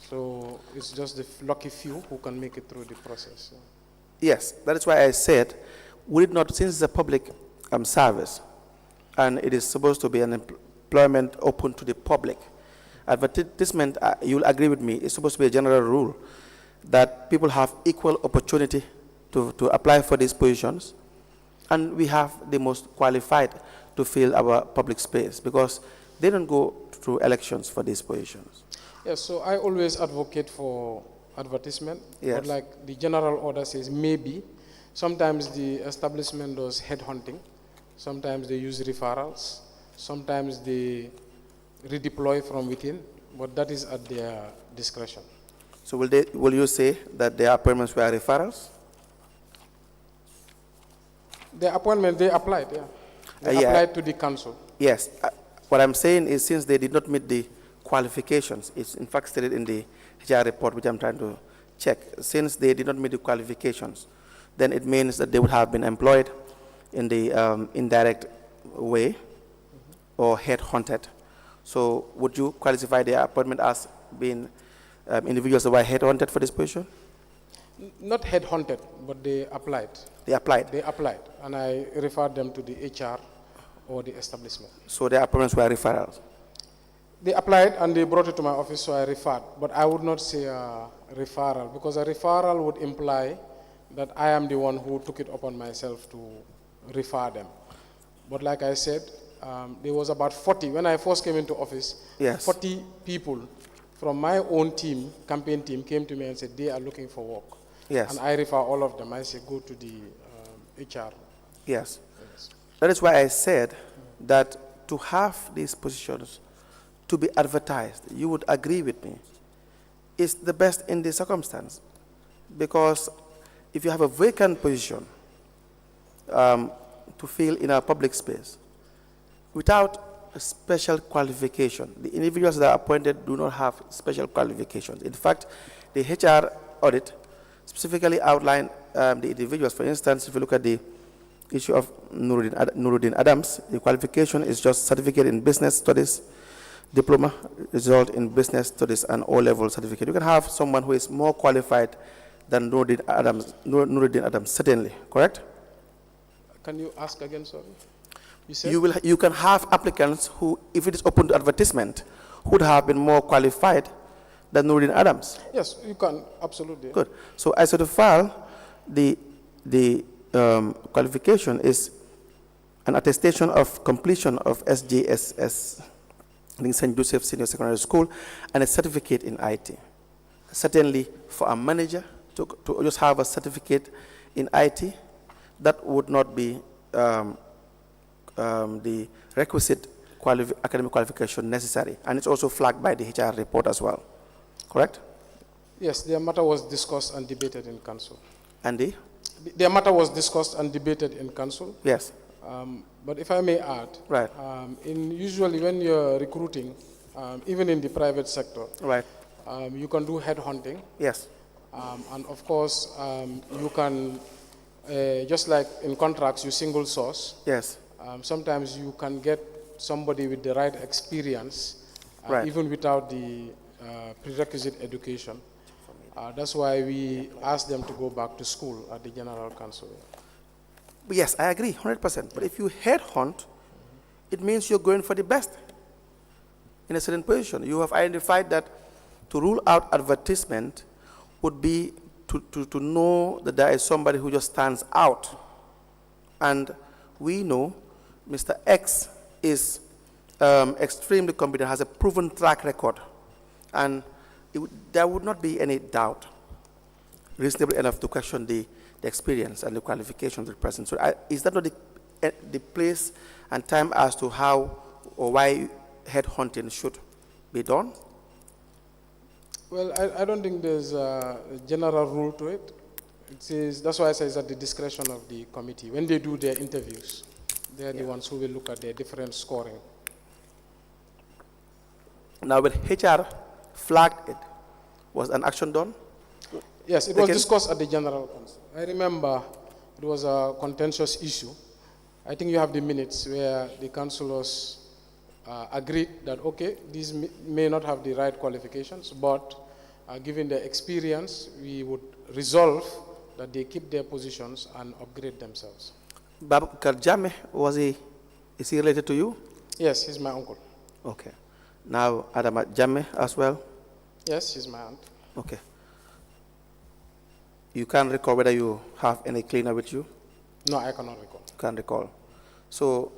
So it's just the lucky few who can make it through the process. So. Yes, that is why I said, would it not, since it's a public service, and it is supposed to be an employment open to the public, advertisement, you'll agree with me, it's supposed to be a general rule that people have equal opportunity to apply for these positions, and we have the most qualified to fill our public space because they don't go through elections for these positions. Yes, so I always advocate for advertisement, yes, but like the general order says, maybe. Sometimes the establishment does headhunting, sometimes they use referrals, sometimes they redeploy from within, but that is at their discretion. So will you say that their appointments were referrals? The appointment, they applied, yeah. They applied to the council. Yes. What I'm saying is since they did not meet the qualifications, it's in fact stated in the HR report, which I'm trying to check. Since they did not meet the qualifications, then it means that they would have been employed in the indirect way or headhunted. So would you qualify their appointment as being individuals that were headhunted for this position? Not headhunted, but they applied. They applied? They applied, and I referred them to the HR or the establishment. So their appointments were referrals? They applied and they brought it to my office, so I referred. But I would not say a referral, because a referral would imply that I am the one who took it upon myself to refer them. But like I said, there was about 40, when I first came into office, yes, 40 people from my own team, campaign team, came to me and said they are looking for work. Yes. And I refer all of them. I say go to the HR. Yes. Yes. That is why I said that to have these positions to be advertised, you would agree with me, is the best in this circumstance. Because if you have a vacant position to fill in a public space, without a special qualification, the individuals that are appointed do not have special qualifications. In fact, the HR audit specifically outlined the individuals. For instance, if you look at the issue of Nuruddin Adams, the qualification is just certificate in business studies, diploma, result in business studies, and O-level certificate. You can have someone who is more qualified than Nuruddin Adams, certainly, correct? Can you ask again, sorry? You can have applicants who, if it is open to advertisement, would have been more qualified than Nuruddin Adams. Yes, you can, absolutely. Good. So as to the file, the qualification is an attestation of completion of SJSS, I think St. Joseph Senior Secondary School, and a certificate in IT. Certainly for a manager to just have a certificate in IT, that would not be the requisite academic qualification necessary. And it's also flagged by the HR report as well. Correct? Yes, their matter was discussed and debated in council. And their matter was discussed and debated in council. Yes. But if I may add, Right. Usually when you're recruiting, even in the private sector, Right. you can do headhunting. Yes. And of course, you can, just like in contracts, you single source. Yes. Sometimes you can get somebody with the right experience, Right. even without the prerequisite education. That's why we ask them to go back to school at the General Council. Yes, I agree, 100%. But if you headhunt, it means you're going for the best in a certain position. You have identified that to rule out advertisement would be to know that there is somebody who just stands out. And we know Mr. X is extremely competent, has a proven track record. And there would not be any doubt, reasonable enough to question the experience and the qualifications of the person. So is that not the place and time as to how or why headhunting should be done? Well, I don't think there's a general rule to it. That's why I say it's at the discretion of the committee. When they do their interviews, they're the ones who will look at their different scoring. Now, when HR flagged it, was an action done? Yes, it was discussed at the General Council. I remember it was a contentious issue. I think you have the minutes where the councillors agreed that, okay, these may not have the right qualifications, but given their experience, we would resolve that they keep their positions and upgrade themselves. Babakar Jammeh, is he related to you? Yes, he's my uncle. Okay. Now, Adama Jammeh as well? Yes, she's my aunt. Okay. You can't recall whether you have any cleaner with you? No, I cannot recall. Can't recall. So,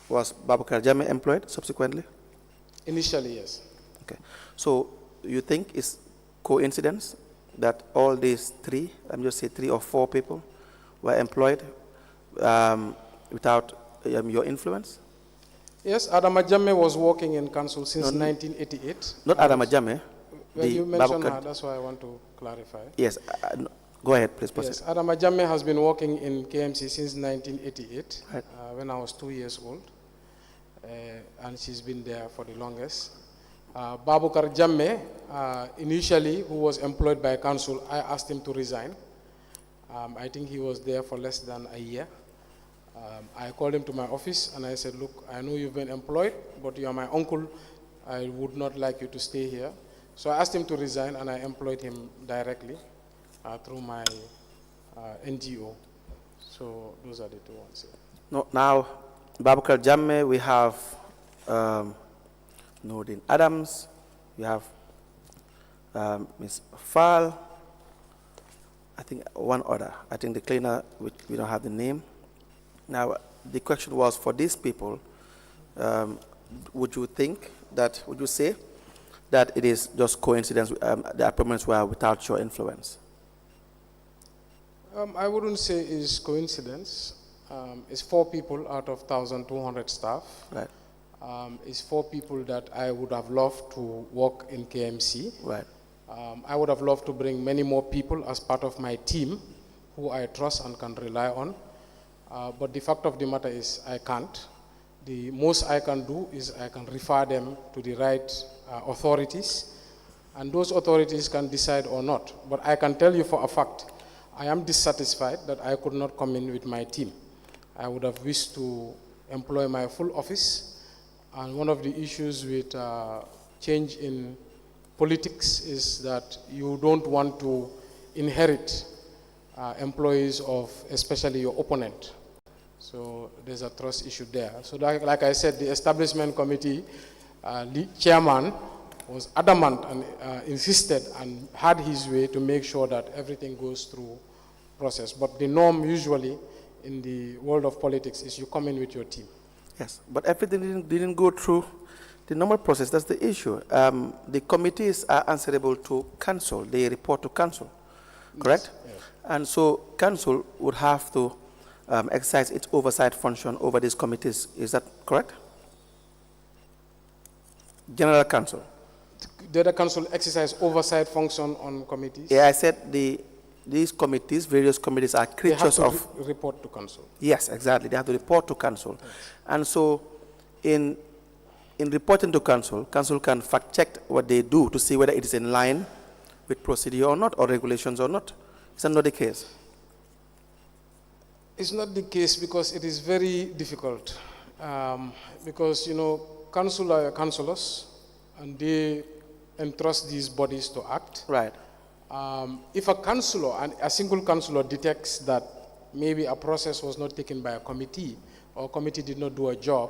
was Babakar Jammeh employed subsequently? Initially, yes. Okay. So, you think it's coincidence that all these three, I'm just say 3 or 4 people, were employed without your influence? Yes, Adama Jammeh was working in council since 1988. Not Adama Jammeh. Well, you mentioned her, that's why I want to clarify. Yes, go ahead, please proceed. Yes, Adama Jammeh has been working in KMC since 1988, Right. when I was 2 years old, and she's been there for the longest. Babukar Jammeh, initially, who was employed by council, I asked him to resign. I think he was there for less than a year. I called him to my office and I said, look, I know you've been employed, but you are my uncle. I would not like you to stay here. So I asked him to resign and I employed him directly through my NGO. So those are the 2 ones. Yeah. No, now, Babakar Jammeh, we have Nordin Adams, we have Ms. Fall, I think one other. I think the cleaner, we don't have the name. Now, the question was for these people, would you say that it is just coincidence, the appointments were without your influence? I wouldn't say it's coincidence. It's 4 people out of 1,200 staff. Right. It's 4 people that I would have loved to work in KMC. Right. I would have loved to bring many more people as part of my team who I trust and can rely on. But the fact of the matter is I can't. The most I can do is I can refer them to the right authorities, and those authorities can decide or not. But I can tell you for a fact, I am dissatisfied that I could not come in with my team. I would have wished to employ my full office, and one of the issues with change in politics is that you don't want to inherit employees of especially your opponent. So there's a trust issue there. So like I said, the establishment committee chairman was adamant and insisted and had his way to make sure that everything goes through process. But the norm usually in the world of politics is you come in with your team. Yes, but everything didn't go through the normal process. That's the issue. The committees are answerable to council. They report to council, correct? Yes, yes. And so council would have to exercise its oversight function over these committees. Is that correct? General Council. Did the council exercise oversight function on committees? Yeah, I said the these committees, various committees, are They have creatures to of. report to council. Yes, exactly. They have to report to council. And so in reporting to council, council can fact check what they do to see whether it is in line with procedure or not, or regulations or not. Is that not the case? It's not the case because it is very difficult. Because, you know, council are councillors and they entrust these bodies to act. Right. If a councillor, and a single councillor detects that maybe a process was not taken by a committee or a committee did not do a job,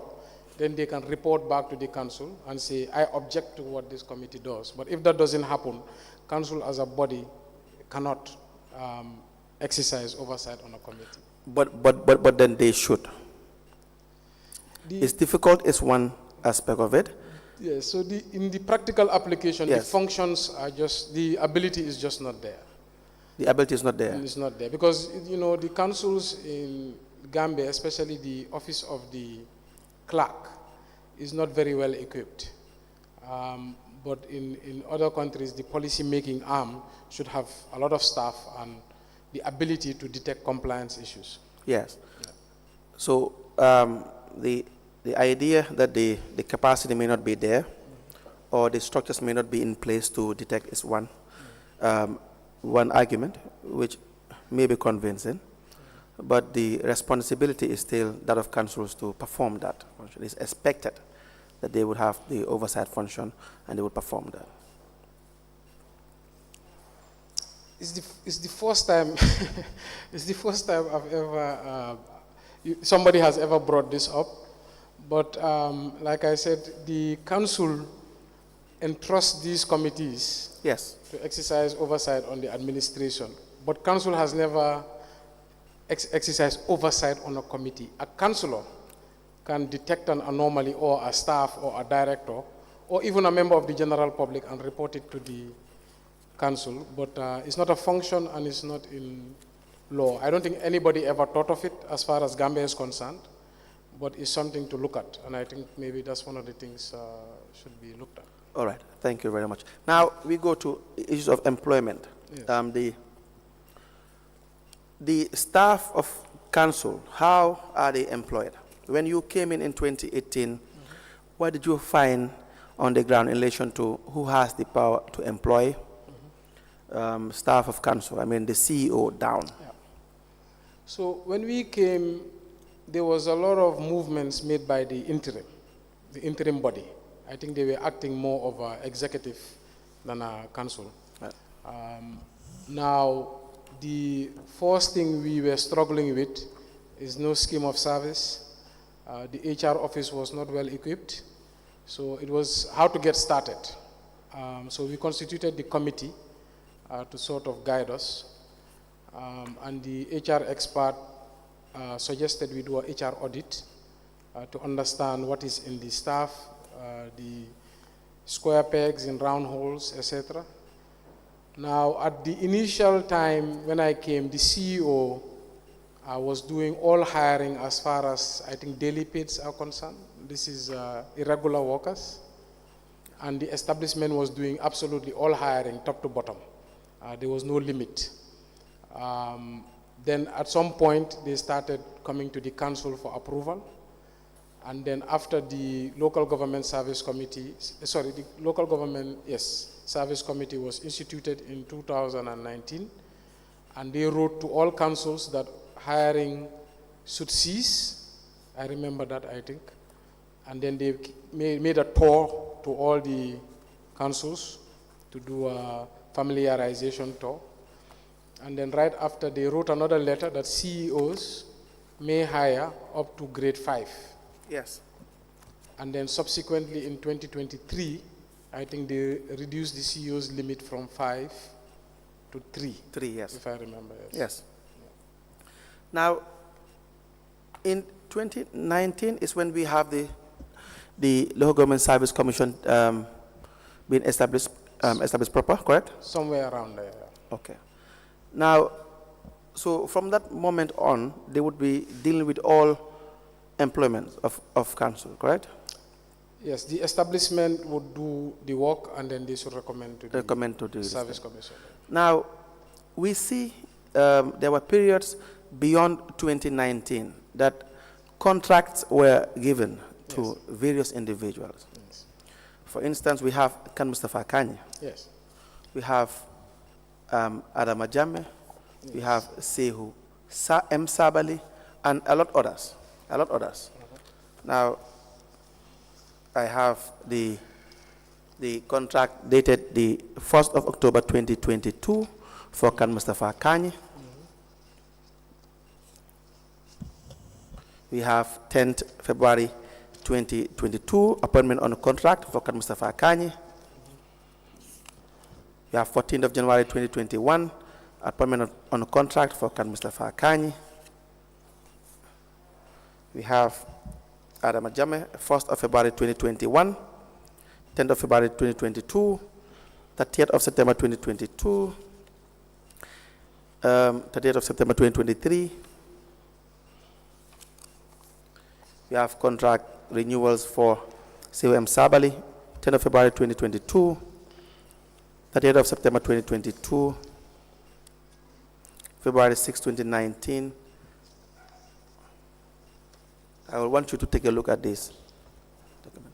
then they can report back to the council and say, I object to what this committee does. But if that doesn't happen, council as a body cannot exercise oversight on a committee. But then they should. It's difficult is one aspect of it. Yes, so in the practical application, Yes. the functions are just, the ability is just not there. The ability is not there. It's not there because, you know, the councils in Gambia, especially the office of the clerk, is not very well equipped. But in other countries, the policy-making arm should have a lot of staff and the ability to detect compliance issues. Yes. Yeah. So the idea that the capacity may not be there, or the structures may not be in place to detect is one argument, which may be convincing, but the responsibility is still that of councils to perform that function. It's expected that they would have the oversight function and they would perform that. It's the first time. It's the first time I've ever somebody has ever brought this up. But like I said, the council entrusts these committees Yes. to exercise oversight on the administration. But council has never exercised oversight on a committee. A councillor can detect an anomaly, or a staff or a director, or even a member of the general public, and report it to the council. But it's not a function and it's not in law. I don't think anybody ever thought of it as far as Gambia is concerned. But it's something to look at, and I think maybe that's one of the things should be looked at. All right, thank you very much. Now we go to issues of employment. Yes. The staff of council, how are they employed? When you came in 2018, what did you find on the ground in relation to who has the power to employ staff of council? I mean, the CEO down. Yeah. So when we came, there was a lot of movements made by the interim body. I think they were acting more of an executive than a council. Right. Now, the first thing we were struggling with is no scheme of service. The HR office was not well equipped, so it was how to get started. So we constituted the committee to sort of guide us, and the HR expert suggested we do a HR audit to understand what is in the staff, the square pegs in round holes, etc. Now, at the initial time when I came, the CEO was doing all hiring as far as, I think, daily pays are concerned. This is irregular workers. And the establishment was doing absolutely all hiring, top to bottom. There was no limit. Then at some point, they started coming to the council for approval. And then after the local government service committee, the local government, service committee was instituted in 2019. And they wrote to all councils that hiring should cease. I remember that, I think. And then they made a tour to all the councils to do a familiarization tour. And then right after, they wrote another letter that CEOs may hire up to grade 5. Yes. And then subsequently in 2023, I think they reduced the CEO's limit from 5 to 3. 3, yes. If I remember, yes. Yes. Now, in 2019 is when we have the Local Government Service Commission being established proper, correct? Somewhere around there, yeah. Okay. Now, so from that moment on, they would be dealing with all employment of council, correct? Yes, the establishment would do the work and then they should recommend to the service commission. Now, we see there were periods beyond 2019 that contracts were given to various individuals. Yes. For instance, we have Kan Mustafa Kanye. Yes. We have Adama Jammeh. We have Sehu M. Sabali, and a lot others. Now, I have the contract dated the 1st of October 2022 for Kan Mustafa Kanye. We have 10th February 2022, appointment on a contract for Kan Mustafa Kanye. We have 14th of January 2021, appointment on a contract for Kan Mustafa Kanye. We have Adama Jammeh, 1st of February 2021, 10th of February 2022, 30th of September 2022, 30th of September 2023. We have contract renewals for COM Sabali, 10th of February 2022, 30th of September 2022, February 6, 2019. I will want you to take a look at this document.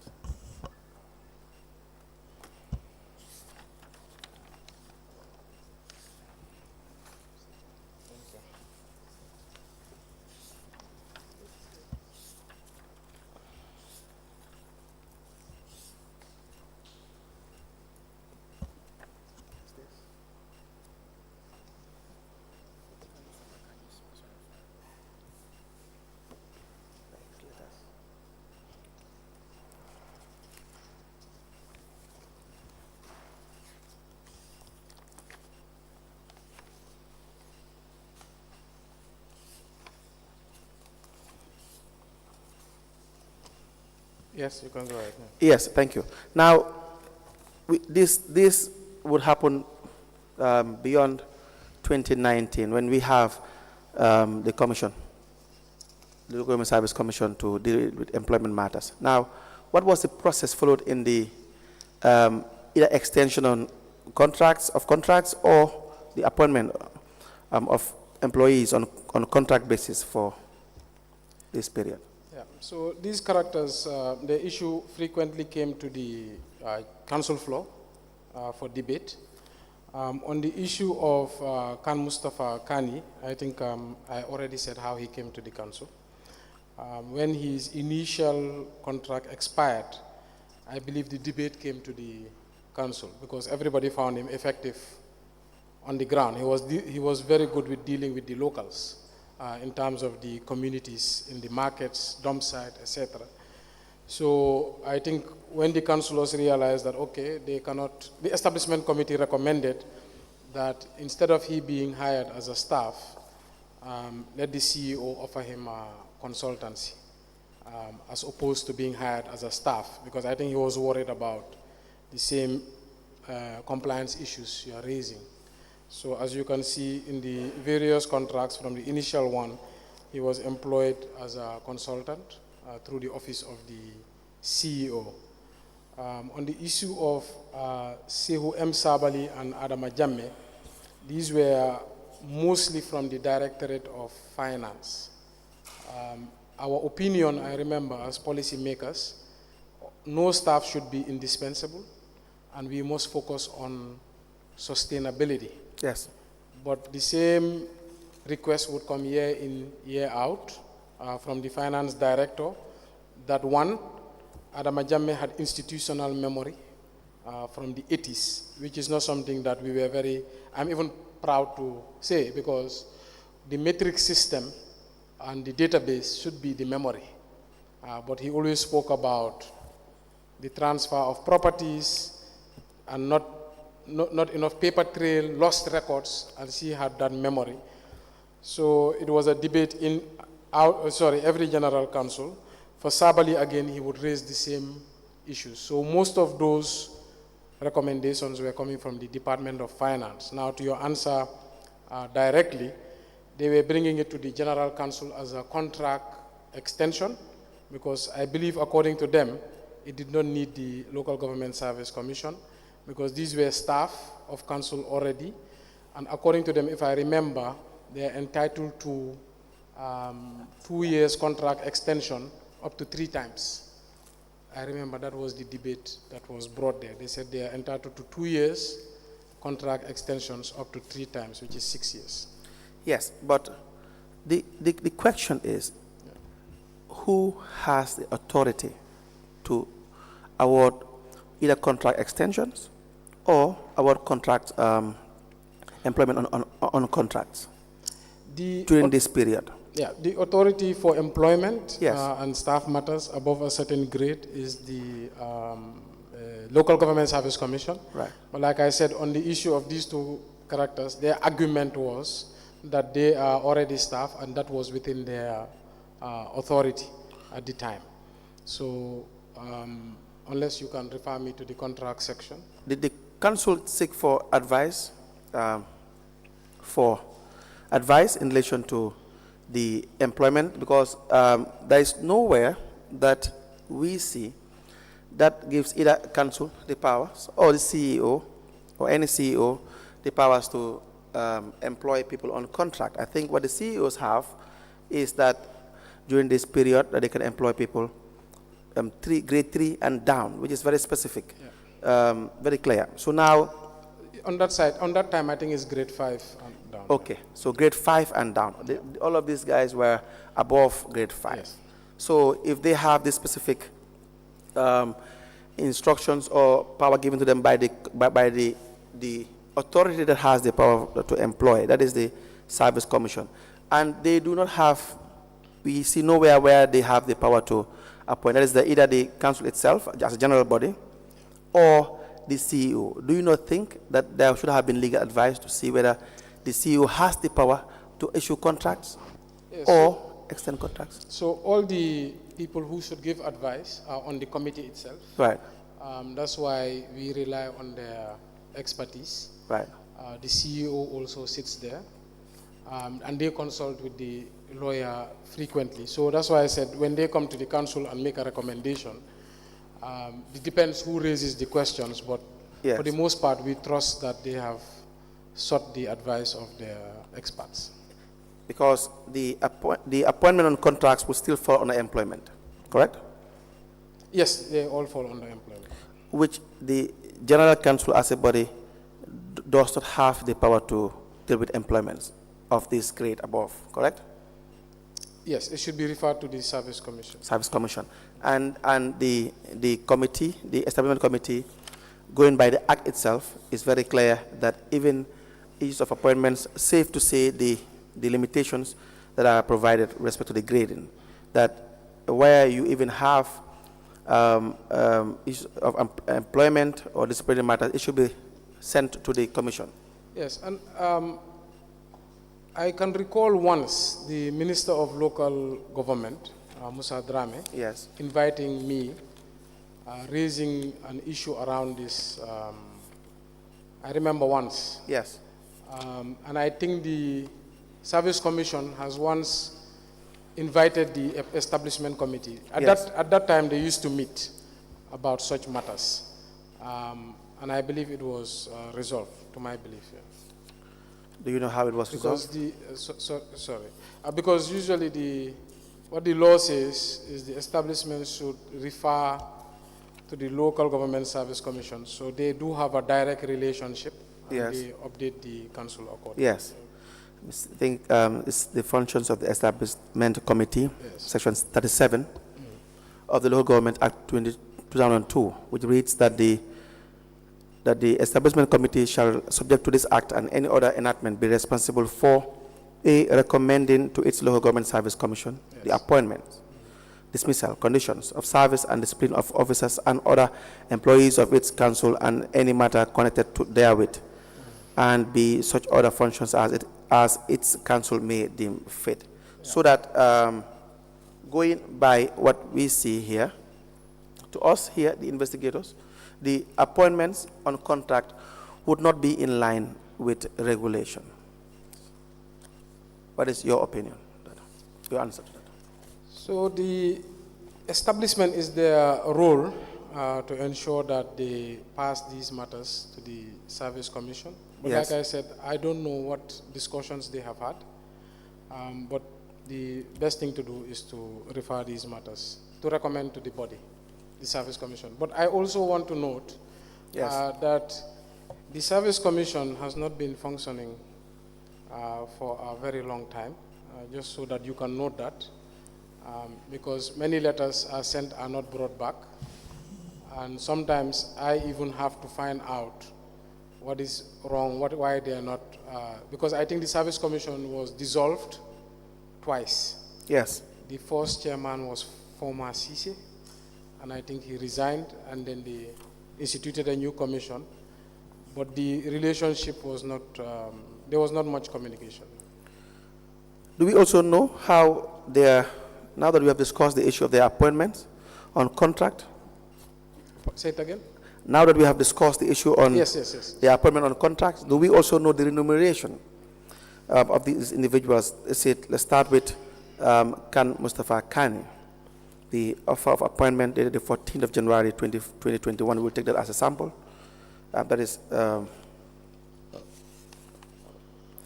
Yes, you can go ahead. Yes, thank you. Now, this would happen beyond 2019 when we have the commission, the Local Government Service Commission, to deal with employment matters. Now, what was the process followed in the either extension on contracts or the appointment of employees on contract basis for this period? Yeah. So these characters, the issue frequently came to the council floor for debate. On the issue of Kan Mustafa Kani, I think I already said how he came to the council. When his initial contract expired, I believe the debate came to the council because everybody found him effective on the ground. He was very good with dealing with the locals in terms of the communities in the markets, dump site, etc. So I think when the councillors realized that, okay, they cannot, the establishment committee recommended that instead of he being hired as a staff, let the CEO offer him a consultancy as opposed to being hired as a staff, because I think he was worried about the same compliance issues you are raising. So as you can see in the various contracts from the initial one, he was employed as a consultant through the office of the CEO. On the issue of Sehu M. Sabali and Adama Jammeh, these were mostly from the Directorate of Finance. Our opinion, I remember, as policymakers, no staff should be indispensable, and we must focus on sustainability. Yes. But the same request would come year in, year out from the finance director that one, Adama Jammeh had institutional memory from the 80s, which is not something that we were I'm even proud to say, because the metric system and the database should be the memory. But he always spoke about the transfer of properties and not enough paper trail, lost records, and she had that memory. So it was a debate in every general council. For Sabali, again, he would raise the same issues. So most of those recommendations were coming from the Department of Finance. Now, to your answer directly, they were bringing it to the general council as a contract extension, because I believe, according to them, it did not need the Local Government Service Commission, because these were staff of council already. And according to them, if I remember, they are entitled to 2 years contract extension up to 3 times. I remember that was the debate that was brought there. They said they are entitled to 2 years contract extensions up to 3 times, which is 6 years. Yes, but the question is, who has the authority to award either contract extensions or award contract employment on contracts during this period? Yeah, the authority for employment Yes. and staff matters above a certain grade is the Local Government Service Commission. Right. But like I said, on the issue of these 2 characters, their argument was that they are already staff and that was within their authority at the time. So unless you can refer me to the contract section. Did the council seek for advice in relation to the employment? Because there is nowhere that we see that gives either council the powers or the CEO or any CEO the powers to employ people on contract. I think what the CEOs have is that during this period that they can employ people grade 3 and down, which is very specific, very clear. So now, on that side, on that time, I think it's grade 5 and down. okay, so grade 5 and down. All of these guys were above grade 5. Yes. So if they have this specific instructions or power given to them by the authority that has the power to employ, that is the Service Commission, and they do not have, we see nowhere where they have the power to appoint. That is either the council itself as a general body or the CEO. Do you not think that there should have been legal advice to see whether the CEO has the power to issue contracts or extend contracts? So all the people who should give advice are on the committee itself. Right. That's why we rely on their expertise. Right. The CEO also sits there, and they consult with the lawyer frequently. So that's why I said when they come to the council and make a recommendation, it depends who raises the questions, but Yes. for the most part, we trust that they have sought the advice of their experts. Because the appointment on contracts will still fall under employment, correct? Yes, they all fall under employment. Which the General Council as a body does not have the power to deal with employments of this grade above, correct? Yes, it should be referred to the Service Commission. Service Commission. And the committee, the establishment committee, going by the act itself, is very clear that even issues of appointments, safe to say the limitations that are provided with respect to the grading, that where you even have issues of employment or disciplinary matters, it should be sent to the commission. Yes, and I can recall once the Minister of Local Government, Musa Drame, Yes. inviting me, raising an issue around this. I remember once. Yes. And I think the Service Commission has once invited the Establishment Committee. At that time, they used to meet about such matters. And I believe it was resolved, to my belief. Yeah. Do you know how it was resolved? Because usually what the law says is the establishment should refer to the Local Government Service Commission. So they do have a direct relationship. Yes. And they update the council accordingly. Yes. I think it's the functions of the Establishment Committee, Yes. Section 37 of the Local Government Act 2002, which reads that the Establishment Committee shall, subject to this Act and any other enactment, be responsible for recommending to its Local Government Service Commission the appointment, dismissal, conditions of service and discipline of officers and other employees of its council and any matter connected to therewith, and be such other functions as its council may deem fit. So that going by what we see here, to us here, the investigators, the appointments on contract would not be in line with regulation. What is your opinion? Your answer to that? So the establishment is their role to ensure that they pass these matters to the Service Commission. But Yes. like I said, I don't know what discussions they have had. But the best thing to do is to refer these matters, to recommend to the body, the Service Commission. But I also want to note that the Service Commission has not been functioning for a very long time, just so that you can note that, because many letters are sent are not brought back. And sometimes I even have to find out what is wrong, why they are not, because I think the Service Commission was dissolved twice. Yes. The first chairman was former Sisi, and I think he resigned, and then they instituted a new commission, but the relationship was not, there was not much communication. Do we also know how they are, now that we have discussed the issue of their appointments on contract? Say it again? Now that we have discussed the issue on Yes. the appointment on contracts, do we also know the remuneration of these individuals? Let's start with Khan Mustafa Kani. The offer of appointment dated the 14th of January 2021. We'll take that as a sample. That is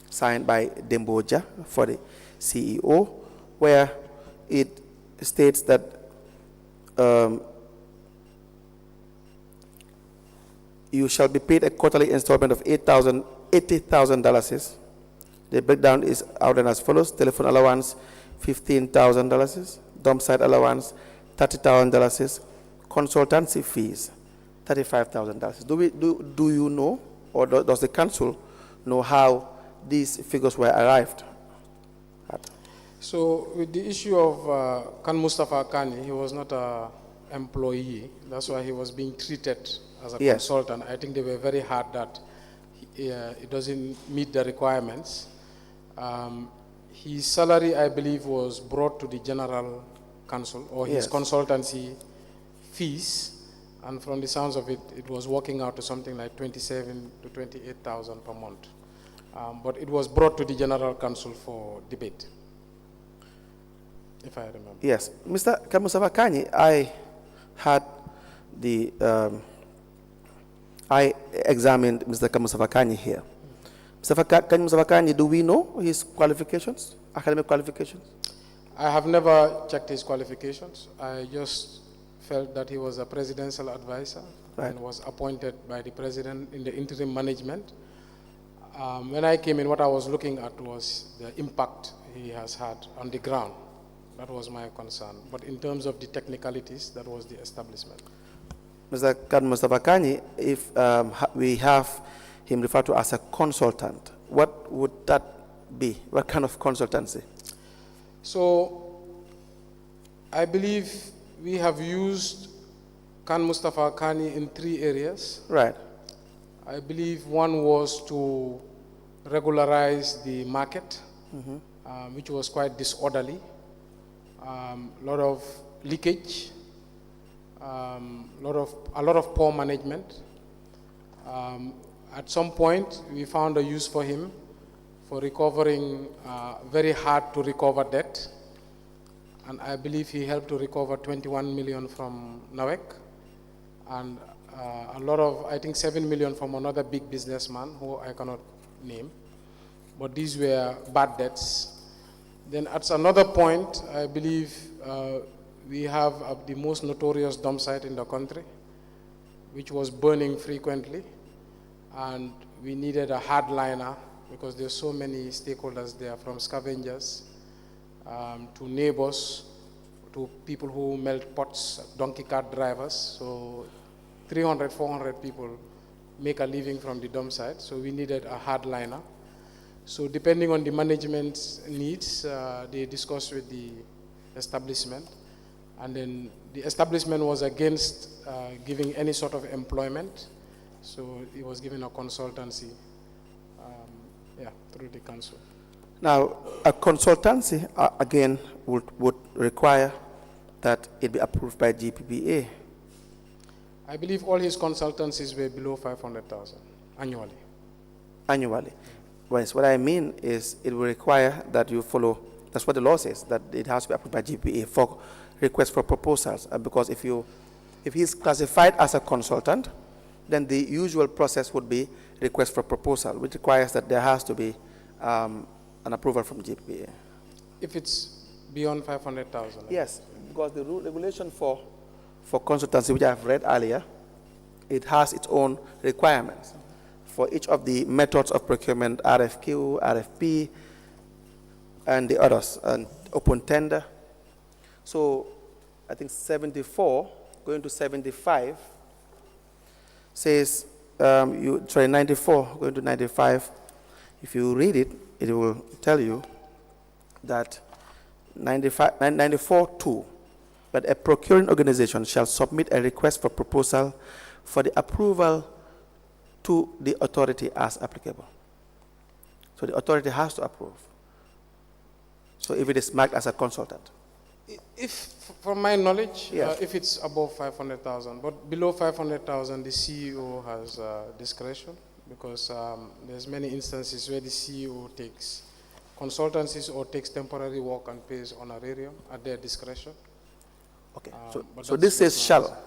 signed by Demboja for the CEO, where it states that you shall be paid a quarterly installment of $80,000. The breakdown is outlined as follows: telephone allowance, $15,000, dump site allowance, $30,000, consultancy fees, $35,000. Do you know, or does the council know how these figures were arrived at? So with the issue of Khan Mustafa Kani, he was not an employee. That's why he was being treated as a consultant. I think they were very hard that it doesn't meet the requirements. His salary, I believe, was brought to the General Council, or his consultancy fees, and from the sounds of it, it was working out to something like 27 to 28,000 per month. But it was brought to the General Council for debate, if I remember. Yes. Mr. Khan Mustafa Kani, I had the I examined Mr. Khan Mustafa Kani here. Mr. Khan Mustafa Kani, do we know his qualifications, academic qualifications? I have never checked his qualifications. I just felt that he was a presidential advisor and was appointed by the president in the interim management. When I came in, what I was looking at was the impact he has had on the ground. That was my concern. But in terms of the technicalities, that was the establishment. Mr. Khan Mustafa Kani, if we have him referred to as a consultant, what would that be? What kind of consultancy? So I believe we have used Khan Mustafa Kani in 3 areas. Right. I believe one was to regularize the market, which was quite disorderly. A lot of leakage, a lot of poor management. At some point, we found a use for him for recovering very hard to recover debt. And I believe he helped to recover 21 million from NAWEC, and a lot of, I think 7 million from another big businessman who I cannot name. But these were bad debts. Then at another point, I believe we have the most notorious dump site in the country, which was burning frequently. And we needed a hardliner because there's so many stakeholders there, from scavengers to neighbors, to people who melt pots, donkey cart drivers. So 300, 400 people make a living from the dump site. So we needed a hardliner. So depending on the management's needs, they discussed with the establishment. And then the establishment was against giving any sort of employment. So it was given a consultancy through the council. Now, a consultancy, again, would require that it be approved by GPPA. I believe all his consultancies were below 500,000 annually. Annually. Yes, what I mean is it will require that you follow, that's what the law says, that it has to be approved by GPPA for requests for proposals. Because if he's classified as a consultant, then the usual process would be request for proposal, which requires that there has to be an approval from GPPA. If it's beyond 500,000. Yes, because the regulation for consultancy, which I've read earlier, it has its own requirements for each of the methods of procurement, RFQ, RFP, and the others, and open tender. So I think 74 going to 75 says, 94 going to 95. If you read it, it will tell you that 94.2, that a procuring organization shall submit a request for proposal for the approval to the authority as applicable. So the authority has to approve. So if it is marked as a consultant. If, from my knowledge, Yes. if it's above 500,000, but below 500,000, the CEO has discretion, because there's many instances where the CEO takes consultancies or takes temporary work and pays honorarium at their discretion. Okay. But So that's this says not shall. nice.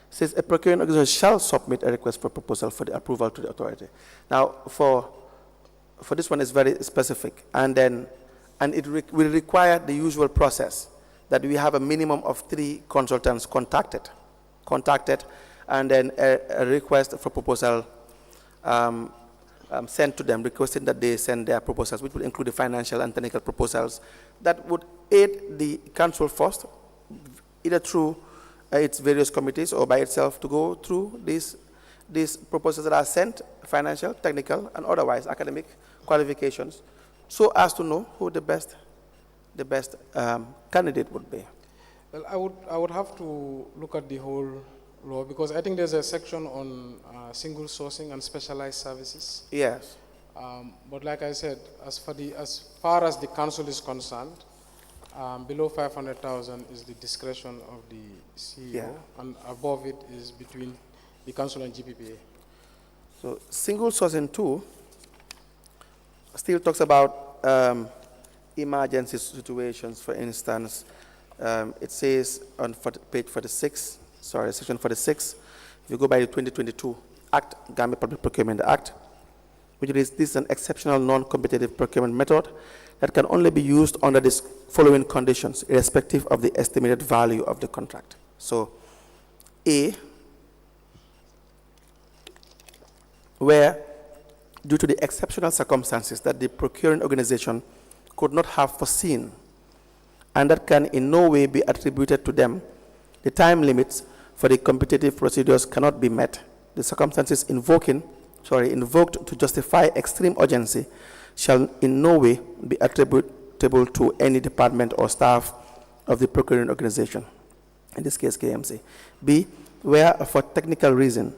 Says a procuring organization shall submit a request for proposal for the approval to the authority. Now, for this one, it's very specific, and it will require the usual process that we have a minimum of 3 consultants contacted, and then a request for proposal sent to them, requesting that they send their proposals, which will include the financial and technical proposals that would aid the council first, either through its various committees or by itself, to go through these proposals that are sent, financial, technical, and otherwise academic qualifications, so as to know who the best candidate would be. Well, I would have to look at the whole law, because I think there's a section on single sourcing and specialized services. Yes. But like I said, as far as the council is concerned, below 500,000 is the discretion of the CEO, Yeah. and above it is between the council and GPPA. So single sourcing 2 still talks about emergency situations. For instance, it says on page 46, section 46, if you go by the 2022 Act, Gambia Public Procurement Act, which is this is an exceptional non-competitive procurement method that can only be used under these following conditions, irrespective of the estimated value of the contract. So, A, where due to the exceptional circumstances that the procuring organization could not have foreseen, and that can in no way be attributed to them, the time limits for the competitive procedures cannot be met. The circumstances invoked to justify extreme urgency shall in no way be attributable to any department or staff of the procuring organization, in this case KMC. B, where for technical reason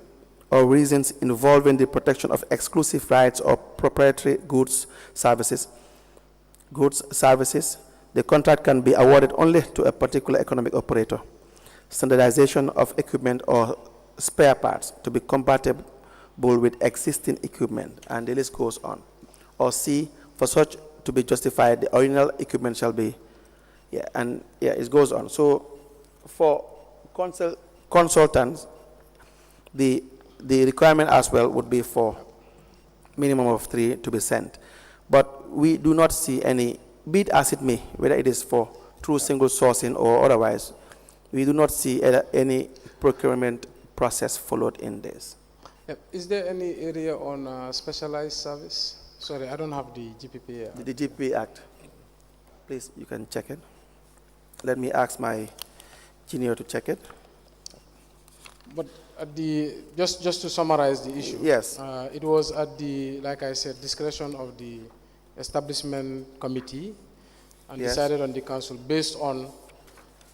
or reasons involving the protection of exclusive rights or proprietary goods, services, the contract can be awarded only to a particular economic operator. Standardization of equipment or spare parts to be compatible with existing equipment, and the list goes on. Or C, for such to be justified, the original equipment shall be, it goes on. So for consultants, the requirement as well would be for minimum of 3 to be sent. But we do not see any, be it as it may, whether it is for through single sourcing or otherwise, we do not see any procurement process followed in this. Is there any area on specialized service? Sorry, I don't have the GPPA. The GPPA Act. Please, you can check it. Let me ask my junior to check it. But at just to summarize the issue. Yes. It was at the, like I said, discretion of the establishment committee, and Yes. decided on the council based on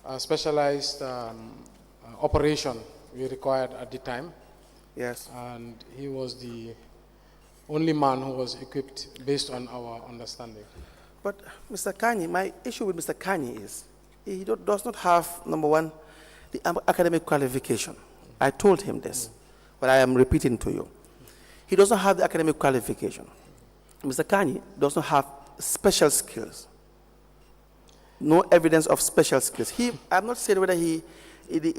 a specialized operation we required at the time. Yes. And he was the only man who was equipped based on our understanding. But Mr. Kanye, my issue with Mr. Kanye is he does not have, number one, the academic qualification. I told him this, but I am repeating to you. He doesn't have the academic qualification. Mr. Kanye does not have special skills. No evidence of special skills. I'm not saying whether the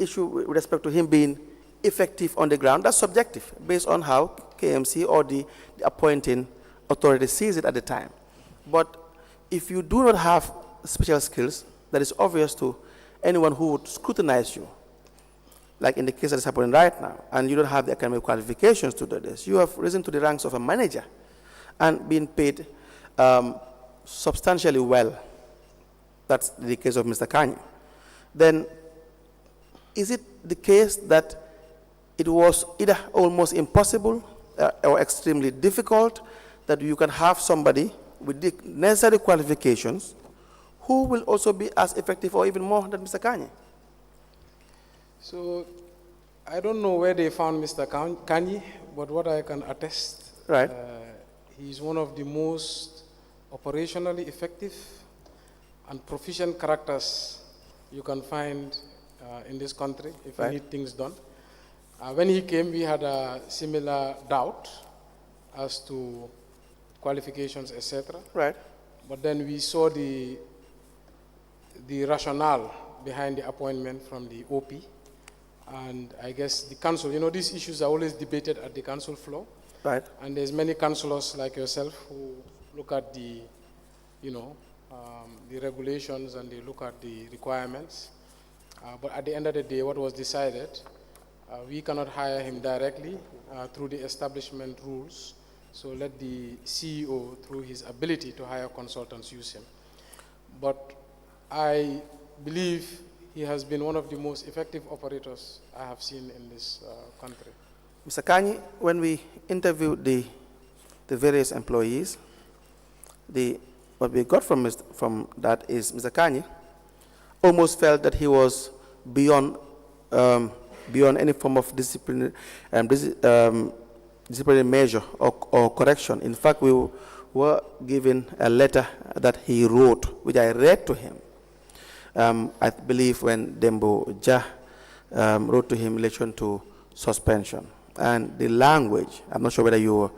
issue with respect to him being effective on the ground, that's subjective, based on how KMC or the appointing authority sees it at the time. But if you do not have special skills that is obvious to anyone who would scrutinize you, like in the case that is happening right now, and you don't have the academic qualifications to do this. You have risen to the ranks of a manager and been paid substantially well. That's the case of Mr. Kanye. Then is it the case that it was either almost impossible or extremely difficult that you can have somebody with the necessary qualifications who will also be as effective or even more than Mr. Kanye? So I don't know where they found Mr. Kanye, but what I can attest, Right. He's one of the most operationally effective and proficient characters you can find in this country if you need things done. When he came, we had a similar doubt as to qualifications, etc. Right. But then we saw the rationale behind the appointment from the OP. And I guess the council, these issues are always debated at the council floor. Right. And there's many councillors like yourself who look at the, the regulations and they look at the requirements. But at the end of the day, what was decided, we cannot hire him directly through the establishment rules. So let the CEO, through his ability to hire consultants, use him. But I believe he has been one of the most effective operators I have seen in this country. Mr. Kanye, when we interviewed the various employees, what we got from that is Mr. Kanye almost felt that he was beyond any form of disciplinary measure or correction. In fact, we were given a letter that he wrote, which I read to him. I believe when Bensouda wrote to him in relation to suspension. And the language, I'm not sure whether you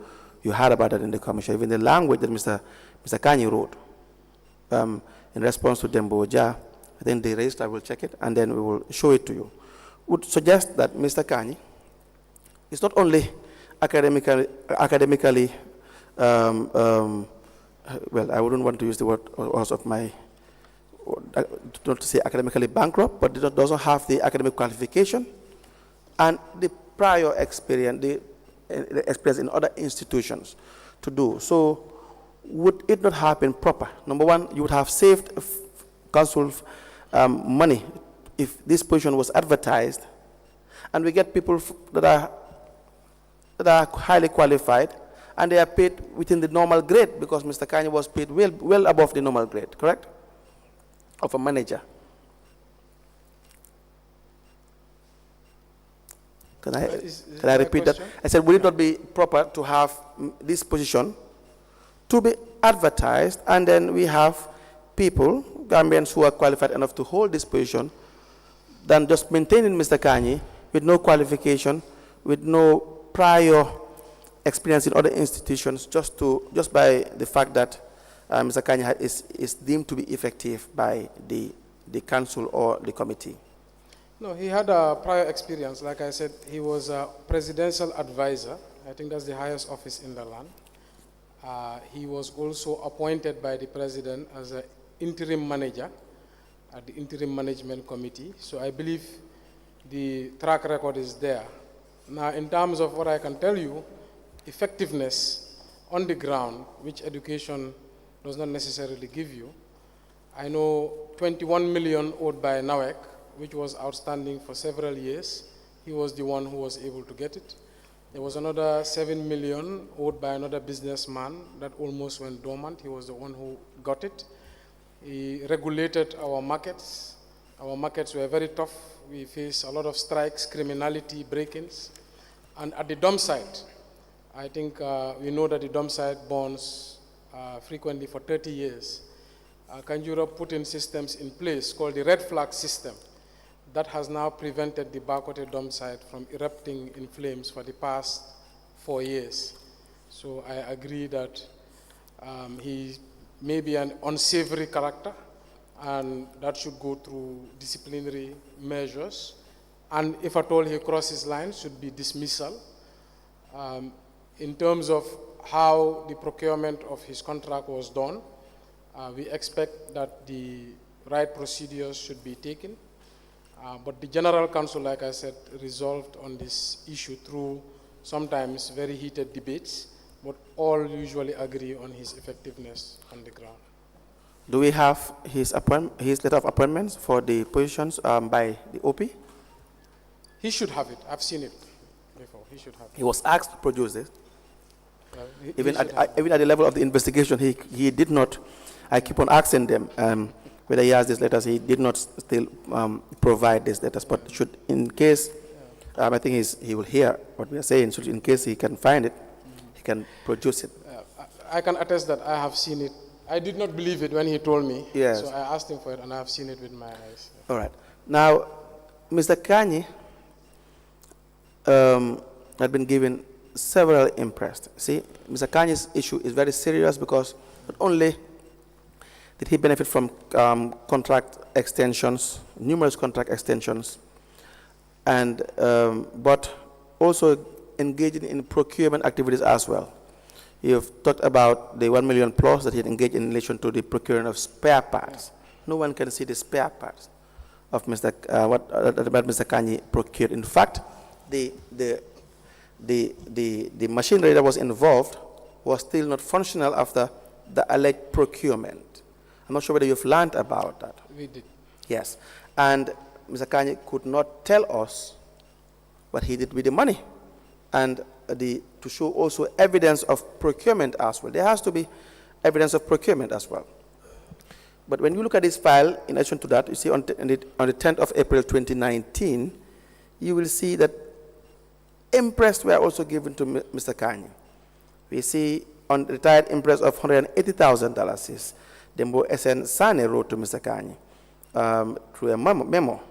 heard about that in the commission, even the language that Mr. Kanye wrote in response to Bensouda, I think the registrar will check it and then we will show it to you, would suggest that Mr. Kanye is not only academically well, I wouldn't want to use the word also of my, not to say academically bankrupt, but it doesn't have the academic qualification and the prior experience, the experience in other institutions to do. So would it not have been proper? Number one, you would have saved council money if this position was advertised and we get people that are highly qualified and they are paid within the normal grade because Mr. Kanye was paid well above the normal grade, correct? Of a manager. Can I repeat that? I said, would it not be proper to have this position to be advertised and then we have people, Gambians who are qualified enough to hold this position than just maintaining Mr. Kanye with no qualification, with no prior experience in other institutions, just by the fact that Mr. Kanye is deemed to be effective by the council or the committee? No, he had a prior experience. Like I said, he was a presidential advisor. I think that's the highest office in the land. He was also appointed by the president as an interim manager at the interim management committee. So I believe the track record is there. Now, in terms of what I can tell you, effectiveness on the ground, which education does not necessarily give you. I know 21 million owed by NAWEC, which was outstanding for several years. He was the one who was able to get it. There was another 7 million owed by another businessman that almost went dormant. He was the one who got it. He regulated our markets. Our markets were very tough. We faced a lot of strikes, criminality, break-ins. And at the dump site, I think we know that the dump site burns frequently for 30 years. Kanjura put in systems in place called the red flag system that has now prevented the Bakote dump site from erupting in flames for the past 4 years. So I agree that he may be an unsavory character and that should go through disciplinary measures. And if at all he crosses lines, should be dismissal. In terms of how the procurement of his contract was done, We expect that the right procedures should be taken, but the General Council, like I said, resolved on this issue through sometimes very heated debates, but all usually agree on his effectiveness on the ground. Do we have his letter of appointments for the positions by the OP? He should have it. I've seen it before. He should have it. He was asked to produce it. Even should have it. at the level of the investigation, he did not. I keep on asking them whether he has these letters. He did not still provide these letters. But should, in case, I think he will hear what we are saying. So in case he can find it, he can produce it. I can attest that I have seen it. I did not believe it when he told me. Yes. So I asked him for it, and I have seen it with my eyes. All right. Now, Mr. Kanye had been given several impressed. See, Mr. Kanye's issue is very serious because not only did he benefit from contract extensions, numerous contract extensions, and but also engaging in procurement activities as well. You've talked about the 1 million plus that he had engaged in relation to the procuring of spare parts. No one can see the spare parts of Mr. What Mr. Kanye procured. In fact, the machinery that was involved was still not functional after the alleged procurement. I'm not sure whether you've learned about that. We did. Yes. And Mr. Kanye could not tell us what he did with the money. And to show also evidence of procurement as well. There has to be evidence of procurement as well. But when you look at this file, in addition to that, you see on the 10th of April 2019, you will see that imprest were also given to Mr. Kanye. We see on retired imprest of $180,000 is Dembo SN Sane wrote to Mr. Kanye through a memo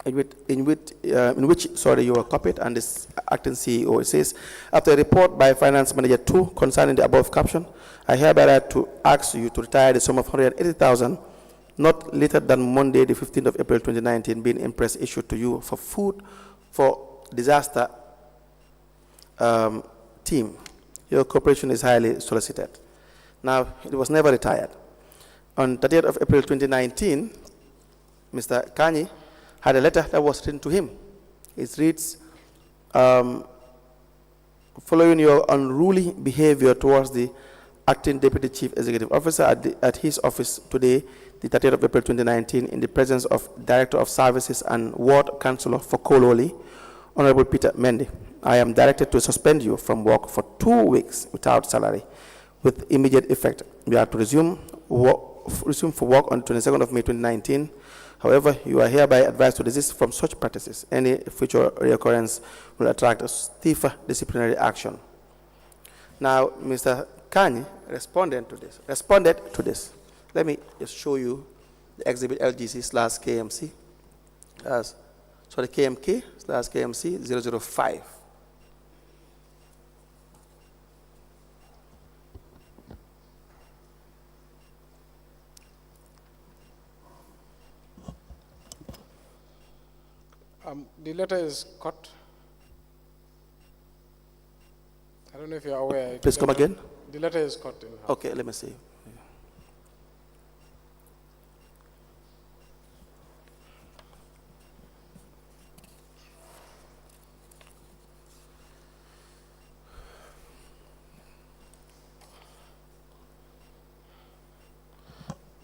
in which you were copied, and this acting CEO, it says, after a report by Finance Manager 2 concerning the above caption, I hereby write to ask you to retire the sum of $180,000 not later than Monday, the 15th of April 2019, being impress issued to you for food for disaster team. Your cooperation is highly solicited. Now, it was never retired. On 30th of April 2019, Mr. Kanye had a letter that was written to him. It reads, following your unruly behavior towards the acting Deputy Chief Executive Officer at his office today, the 30th of April 2019, in the presence of Director of Services and Ward Councillor for Kololi, Honorable Peter Mendy, I am directed to suspend you from work for 2 weeks without salary with immediate effect. You are to resume for work on 22nd of May 2019. However, you are hereby advised to desist from such practices. Any future reoccurrence will attract a stiffer disciplinary action. Now, Mr. Kanye responded to this. Let me just show you the exhibit LGC/KMC, KMK/KMC 005. The letter is cut. I don't know if you're aware. Please come again. The letter is cut in half. Okay, let me see.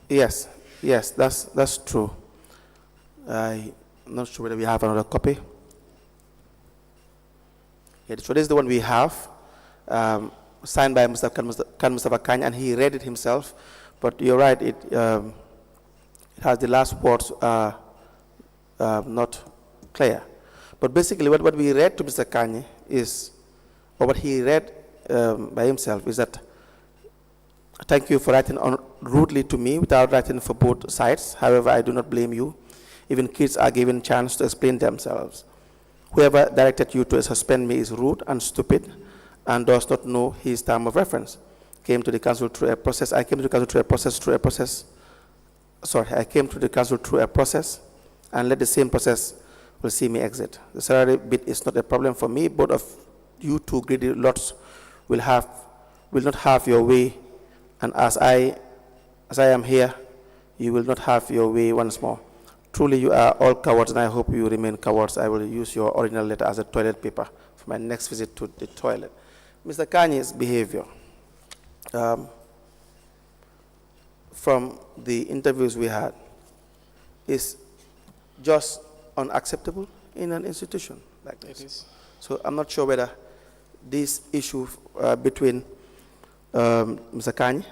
Yes, that's true. I'm not sure whether we have another copy. Yeah, so this is the one we have, signed by Mr. Mustafa Kanye, and he read it himself. But you're right, it has the last words not clear. But basically, what we read to Mr. Kanye is, or what he read by himself, is that, thank you for writing rudely to me without writing for both sides. However, I do not blame you. Even kids are given chance to explain themselves. Whoever directed you to suspend me is rude and stupid and does not know his term of reference. I came to the council through a process, and let the same process will see me exit. The salary bit is not a problem for me. Both of you two greedy lots will not have your way, and as as I am here, you will not have your way once more. Truly, you are all cowards, and I hope you remain cowards. I will use your original letter as a toilet paper for my next visit to the toilet. Mr. Kanye's behavior, from the interviews we had, is just unacceptable in an institution like this. It is. So I'm not sure whether this issue between Mr. Kanye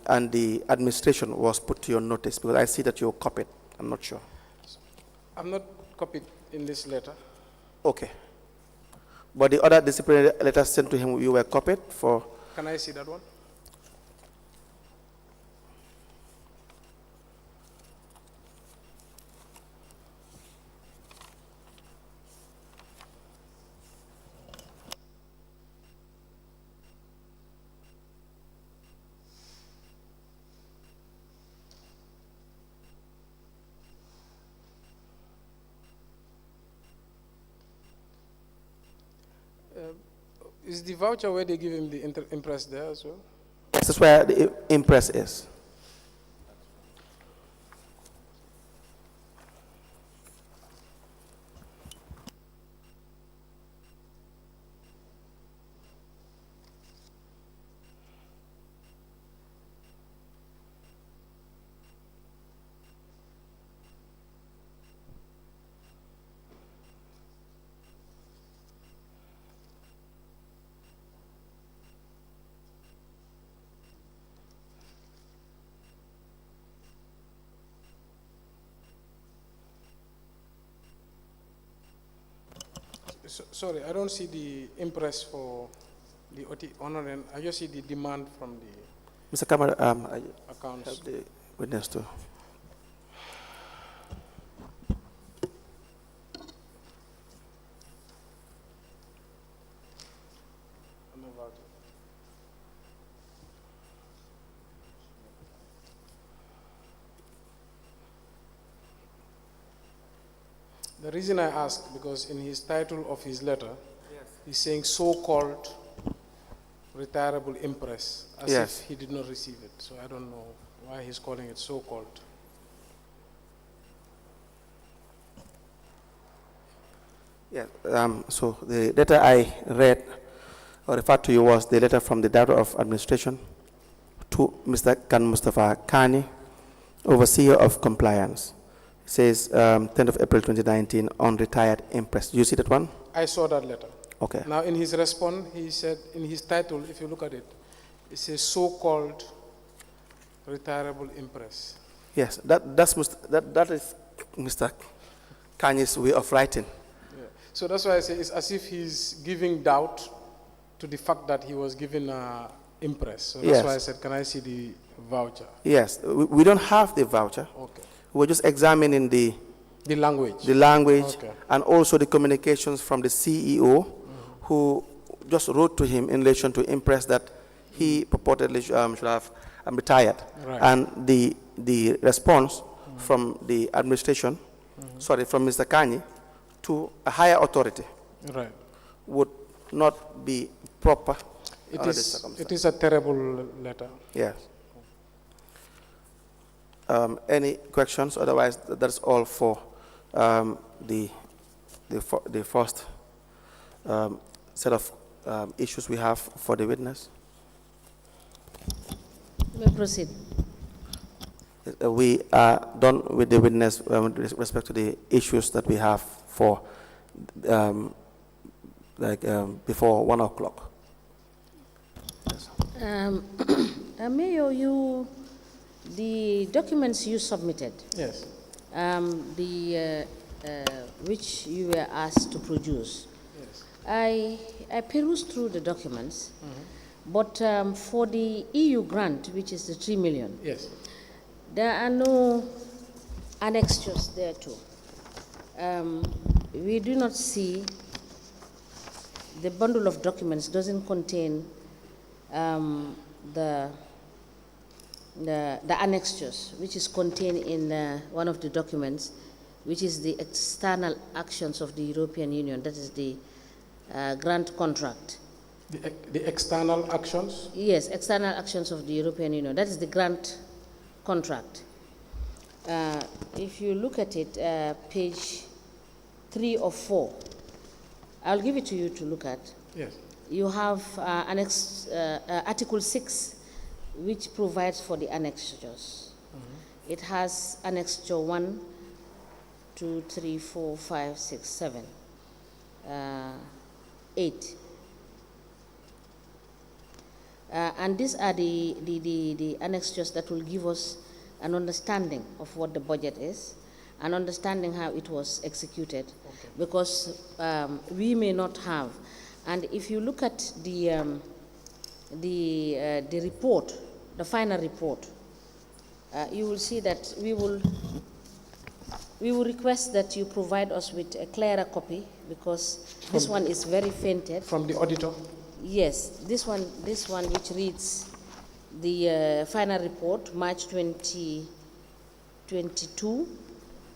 and the administration was put to your notice, because I see that you're copied. I'm not sure. I'm not copied in this letter. Okay. But the other disciplinary letters sent to him, you were copied for? Can I see that one? Is the voucher where they give him the impress there as well? This is where the impress is. Sorry, I don't see the impress for the honor, and I just see the demand from the Mr. Kamara, accounts. help the witness to. The reason I ask, because in his title of his letter, he's saying so-called retirable impress, as if he did not receive it. So I don't know why he's calling it so-called. Yeah, so the letter I read or referred to you was the letter from the Director of Administration to Mr. Kan Mustafa Kani, Overseer of Compliance. It says 10th of April 2019 on retired impress. Do you see that one? I saw that letter. Okay. Now in his response, he said, in his title, if you look at it, it says so-called retirable impress. Yes, that is Mr. Kanye's way of writing. Yeah. So that's why I say it's as if he's giving doubt to the fact that he was given impress. So that's why I said, can I see the voucher? Yes, we don't have the voucher. Okay. We're just examining the language. The language, okay. And also the communications from the CEO, who just wrote to him in relation to impress that he purportedly should have retired. Right. And the response from the administration, sorry, from Mr. Kanye to a higher authority, right, would not be proper. It is a terrible letter. Yes. Any questions? Otherwise, that's all for the first set of issues we have for the witness. You may proceed. We are done with the witness with respect to the issues that we have for before 1 o'clock. Yes. Mayor, the documents you submitted, yes, which you were asked to produce, yes, I perused through the documents, but for the EU grant, which is the 3 million, yes, there are no annexures there too. We do not see, the bundle of documents doesn't contain the annexures, which is contained in one of the documents, which is the external actions of the European Union, that is the grant contract. The external actions? Yes, external actions of the European Union. That is the grant contract. If you look at it, page 3 or 4, I'll give it to you to look at. Yes. You have Article 6, which provides for the annexures. It has Annexure 1, 2, 3, 4, 5, 6, 7, 8. And these are the annexures that will give us an understanding of what the budget is, and understanding how it was executed, because we may not have. And if you look at the report, the final report, you will see that we will request that you provide us with a clearer copy, because this one is very fainted. From the auditor? Yes, this one which reads the final report, March 2022,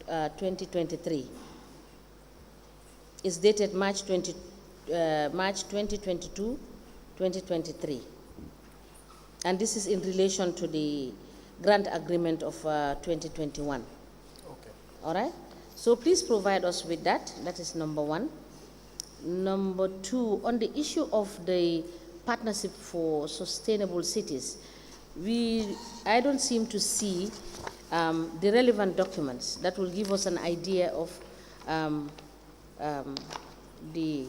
2023. It's dated March 2022, 2023. And this is in relation to the grant agreement of 2021. Okay. All right? So please provide us with that. That is number one. Number two, on the issue of the Partnership for Sustainable Cities, I don't seem to see the relevant documents that will give us an idea of the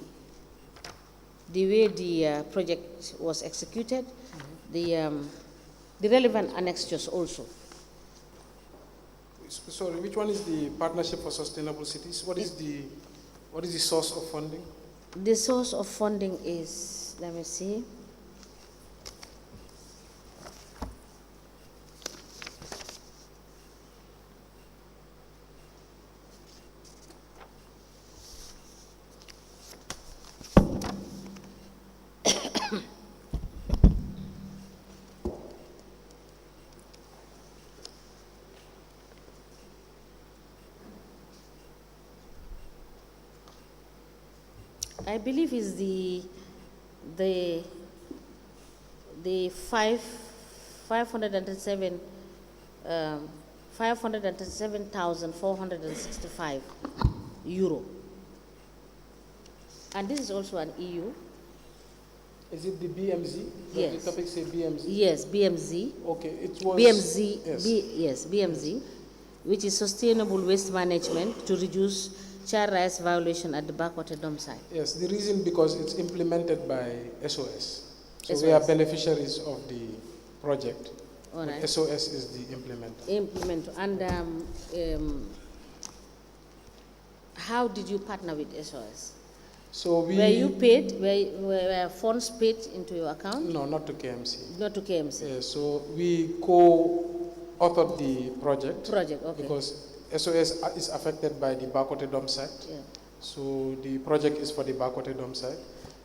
way the project was executed, the relevant annexures also. Sorry, which one is the Partnership for Sustainable Cities? What is the source of funding? The source of funding is, let me see. I believe is the 537,465 euro, and this is also an EU. Is it the BMZ? Yes. The topic say BMZ. Yes, BMZ. Okay, it was BMZ. Yes. BMZ, which is Sustainable Waste Management to reduce child rights violation at the backwater dump site. Yes, the reason because it's implemented by SOS. So SOS. we are beneficiaries of the project. All right. SOS is the implementer. And how did you partner with SOS? So Were you paid? Were funds paid into your account? No, not to KMC. Not to KMC. So we co-authored the project. Project, okay. Because SOS is affected by the backwater dump site. Yeah. So the project is for the backwater dump site.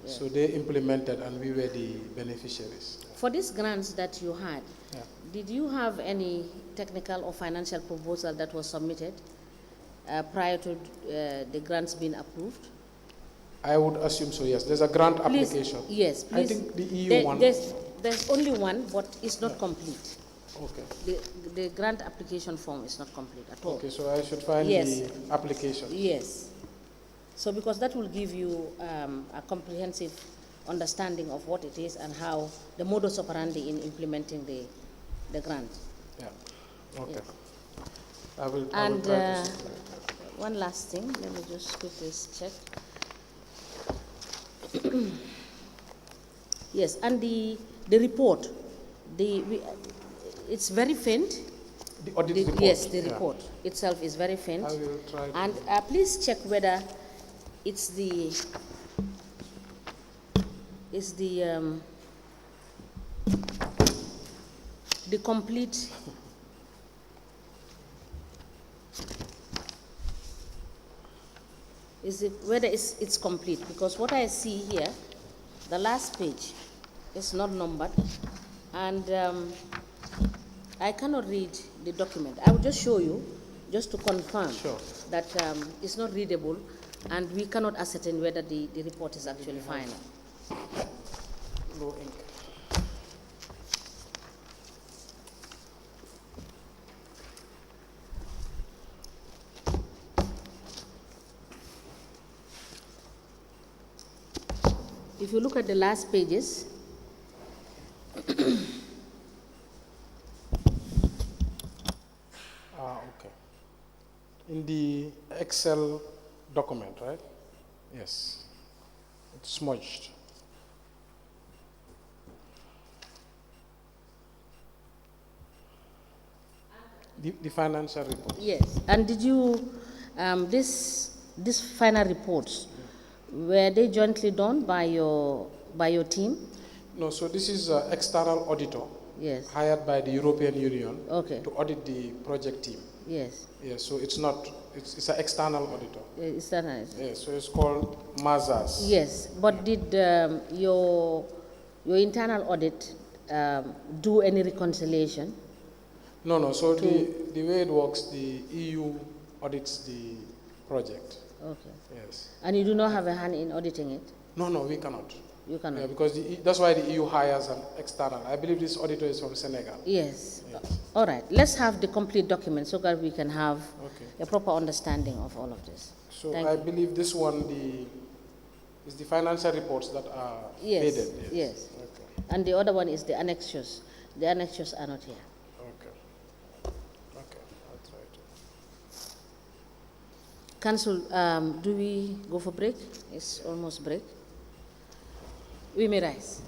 Yeah. So they implemented and we were the beneficiaries. For these grants that you had, Yeah. did you have any technical or financial proposal that was submitted prior to the grants being approved? I would assume so, yes. There's a grant application. Yes, please. I think the EU one. There's only one, but it's not complete. Okay. The grant application form is not complete at all. Okay, so I should find Yes. the application. Yes. So because that will give you a comprehensive understanding of what it is and how the modus operandi in implementing the grant. Yeah. Okay. Yes. I will And try to see. one last thing, let me just quickly check. Yes, and the report, it's very faint. The audit report. Yes, the Yeah. report itself is very faint. I will try to. And please check whether it's the complete. Whether it's complete, because what I see here, the last page is not numbered, and I cannot read the document. I will just show you, just to confirm that it's not readable, and we cannot ascertain whether the report is actually final. No ink. If you look at the last pages, Okay. In the Excel document, right? Yes. It's smudged. The financial report. yes. And did you, this final reports, were they jointly done by your team? No, so this is an external auditor Yes. hired by the European Union Okay. to audit the project team. Yes. Yes, so it's not, it's an external auditor. Is that nice? Yes, so it's called Mazars. Yes. But did your internal audit do any reconciliation? No, no, so the way it works, the EU audits the project. Okay. Yes. And you do not have a hand in auditing it? No, no, we cannot. You cannot? Yeah, because that's why the EU hires an external. I believe this auditor is from Senegal. Yes. Yes. All right. Let's have the complete document so that we can have Okay. a proper understanding of all of this. So Thank I you. believe this one is the financial reports that are Yes. faded. Yes. Okay. And the other one is the annexures. The annexures are not here. Okay. Okay. I'll try to. Council, do we go for break? It's almost break. We may rise.